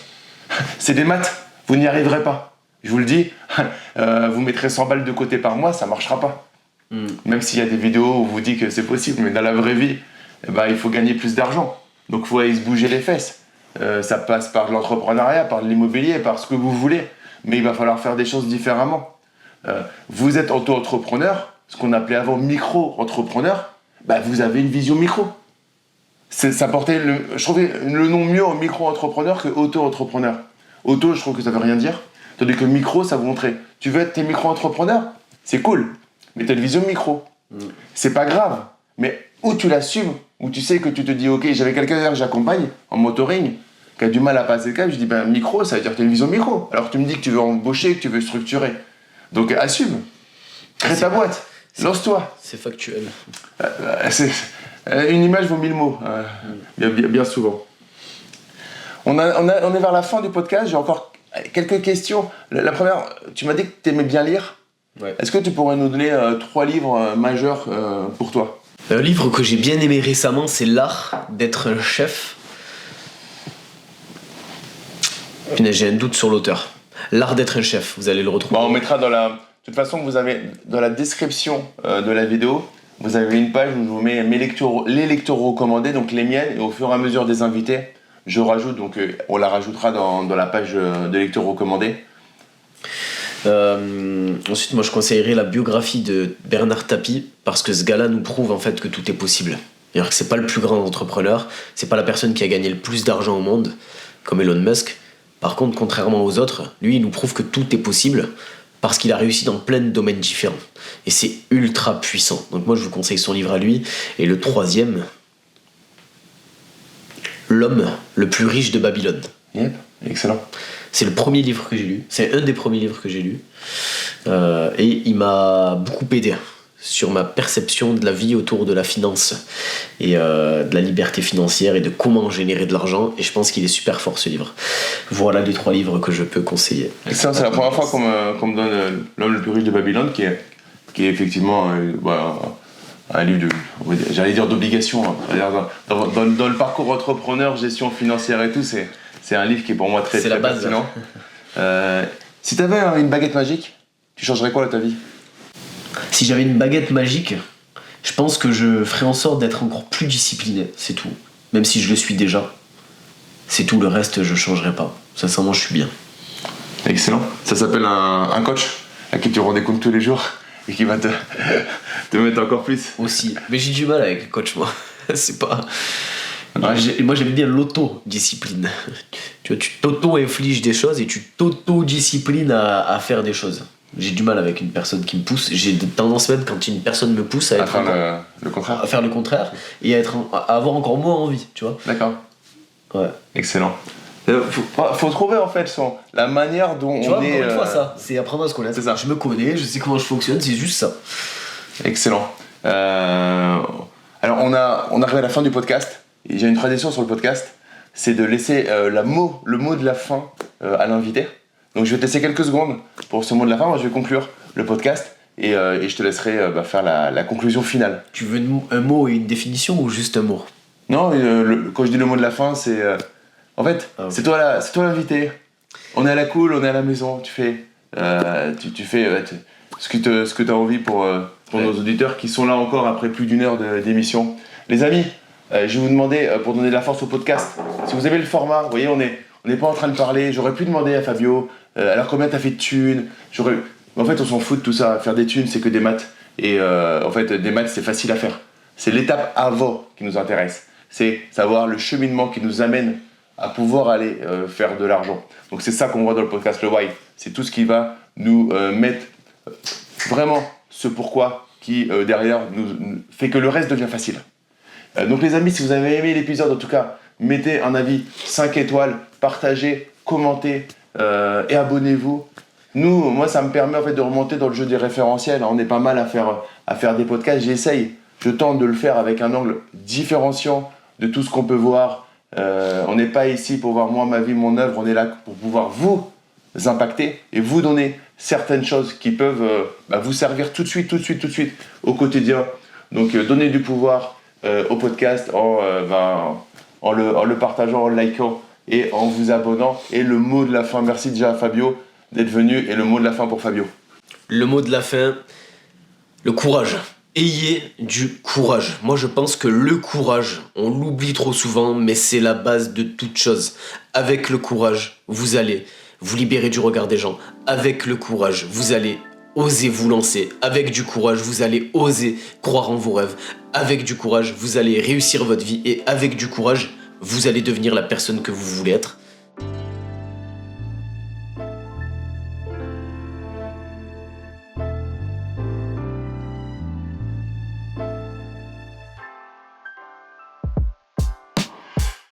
Speaker 2: C'est des maths, vous n'y arriverez pas. Je vous le dis, vous mettrez 100 balles de côté par mois, ça marchera pas. Même s'il y a des vidéos où on vous dit que c'est possible, mais dans la vraie vie, il faut gagner plus d'argent. Donc il faut aller se bouger les fesses. Ça passe par l'entrepreneuriat, par l'immobilier, par ce que vous voulez. Mais il va falloir faire des choses différemment. Vous êtes auto-entrepreneur, ce qu'on appelait avant micro-entrepreneur, vous avez une vision micro. Ça portait je trouvais le nom mieux en micro-entrepreneur que auto-entrepreneur. Auto, je trouve que ça veut rien dire. Tandis que micro, ça vous montrait. Tu veux être tes micro-entrepreneurs ? C'est cool. Mais t'as une vision micro. C'est pas grave. Mais où tu l'assumes, où tu sais que tu te dis, ok, j'avais quelqu'un que j'accompagne en motoring, qui a du mal à passer le cap, je dis, micro, ça veut dire que t'as une vision micro. Alors tu me dis que tu veux embaucher, que tu veux structurer. Donc assume. Crée ta boîte. Lance-toi.
Speaker 1: C'est factuel.
Speaker 2: Une image vaut 1000 mots. Bien souvent. On est vers la fin du podcast. J'ai encore quelques questions. La première, tu m'as dit que tu aimais bien lire.
Speaker 1: Ouais.
Speaker 2: Est-ce que tu pourrais nous donner 3 livres majeurs pour toi ?
Speaker 1: Un livre que j'ai bien aimé récemment, c'est L'art d'être un chef. Punaise, j'ai un doute sur l'auteur. L'art d'être un chef, vous allez le retrouver.
Speaker 2: On mettra dans la... De toute façon, vous avez dans la description de la vidéo, vous avez une page où je vous mets les lectures recommandées, donc les miennes, et au fur et à mesure des invités, je rajoute, donc on la rajoutera dans la page de lecture recommandée.
Speaker 1: Ensuite, moi je conseillerais la biographie de Bernard Tapie, parce que ce gars-là nous prouve en fait que tout est possible. C'est-à-dire que c'est pas le plus grand entrepreneur, c'est pas la personne qui a gagné le plus d'argent au monde, comme Elon Musk. Par contre, contrairement aux autres, lui il nous prouve que tout est possible, parce qu'il a réussi dans plein de domaines différents. Et c'est ultra puissant. Donc moi je vous conseille son livre à lui. Et le 3e, L'homme le plus riche de Babylone.
Speaker 2: Yep, excellent.
Speaker 1: C'est le premier livre que j'ai lu. C'est un des premiers livres que j'ai lu. Et il m'a beaucoup aidé sur ma perception de la vie autour de la finance et de la liberté financière et de comment générer de l'argent. Et je pense qu'il est super fort ce livre. Voilà les 3 livres que je peux conseiller.
Speaker 2: Excellent, c'est la première fois qu'on me donne L'homme le plus riche de Babylone, qui est effectivement un livre j'allais dire d'obligation. Dans le parcours entrepreneur, gestion financière et tout, c'est un livre qui est pour moi très pertinent. Si tu avais une baguette magique, tu changerais quoi à ta vie ?
Speaker 1: Si j'avais une baguette magique, je pense que je ferais en sorte d'être encore plus discipliné, c'est tout. Même si je le suis déjà. C'est tout, le reste je changerais pas. Sincèrement, je suis bien.
Speaker 2: Excellent. Ça s'appelle un coach à qui tu rends des comptes tous les jours et qui va te mettre encore plus.
Speaker 1: Aussi. Mais j'ai du mal avec le coach, moi. C'est pas... Moi j'aime bien l'autodiscipline. Tu vois, tu t'auto-infliges des choses et tu t'auto-disciplines à faire des choses. J'ai du mal avec une personne qui me pousse. J'ai tendance même quand une personne me pousse à
Speaker 2: faire le contraire.
Speaker 1: À faire le contraire et à avoir encore moins envie, tu vois.
Speaker 2: D'accord.
Speaker 1: Ouais.
Speaker 2: Excellent. Faut trouver en fait la manière dont
Speaker 1: tu
Speaker 2: on
Speaker 1: vois,
Speaker 2: est.
Speaker 1: Encore une fois, ça, c'est apprendre à se connaître.
Speaker 2: C'est ça.
Speaker 1: Je me connais, je sais comment je fonctionne, c'est juste ça.
Speaker 2: Excellent. Alors on arrive à la fin du podcast. Et j'ai une tradition sur le podcast, c'est de laisser le mot de la fin à l'invité. Donc je vais te laisser quelques secondes pour ce mot de la fin. Moi je vais conclure le podcast et je te laisserai faire la conclusion finale.
Speaker 1: Tu veux un mot et une définition ou juste un mot ?
Speaker 2: Non, quand je dis le mot de la fin, c'est en fait
Speaker 1: okay.
Speaker 2: c'est toi l'invité. On est à la cool, on est à la maison. Tu fais ce que tu as envie pour nos auditeurs qui sont là encore après plus d'1 heure d'émission. Les amis, je vais vous demander pour donner de la force au podcast. Si vous avez le format, vous voyez, on n'est pas en train de parler. J'aurais pu demander à Fabio, alors combien t'as fait de thunes ? En fait, on s'en fout de tout ça. Faire des thunes, c'est que des maths. Et en fait, des maths, c'est facile à faire. C'est l'étape avant qui nous intéresse. C'est savoir le cheminement qui nous amène à pouvoir aller faire de l'argent. Donc c'est ça qu'on voit dans le podcast Le Why. C'est tout ce qui va nous mettre vraiment ce pourquoi qui derrière nous fait que le reste devient facile. Donc les amis, si vous avez aimé l'épisode, en tout cas, mettez un avis 5 étoiles, partagez, commentez et abonnez-vous. Moi ça me permet en fait de remonter dans le jeu des référentiels. On est pas mal à faire des podcasts, je tente de le faire avec un angle différenciant de tout ce qu'on peut voir. On n'est pas ici pour voir moi, ma vie, mon œuvre, on est là pour pouvoir vous impacter et vous donner certaines choses qui peuvent vous servir tout de suite au quotidien. Donc donnez du pouvoir au podcast en le partageant, en le likant et en vous abonnant. Et le mot de la fin, merci déjà à Fabio d'être venu, et le mot de la fin pour Fabio.
Speaker 1: Le mot de la fin, le courage. Ayez du courage. Moi je pense que le courage, on l'oublie trop souvent, mais c'est la base de toute chose. Avec le courage, vous allez vous libérer du regard des gens. Avec le courage, vous allez oser vous lancer. Avec du courage, vous allez oser croire en vos rêves. Avec du courage, vous allez réussir votre vie. Et avec du courage, vous allez devenir la personne que vous voulez être.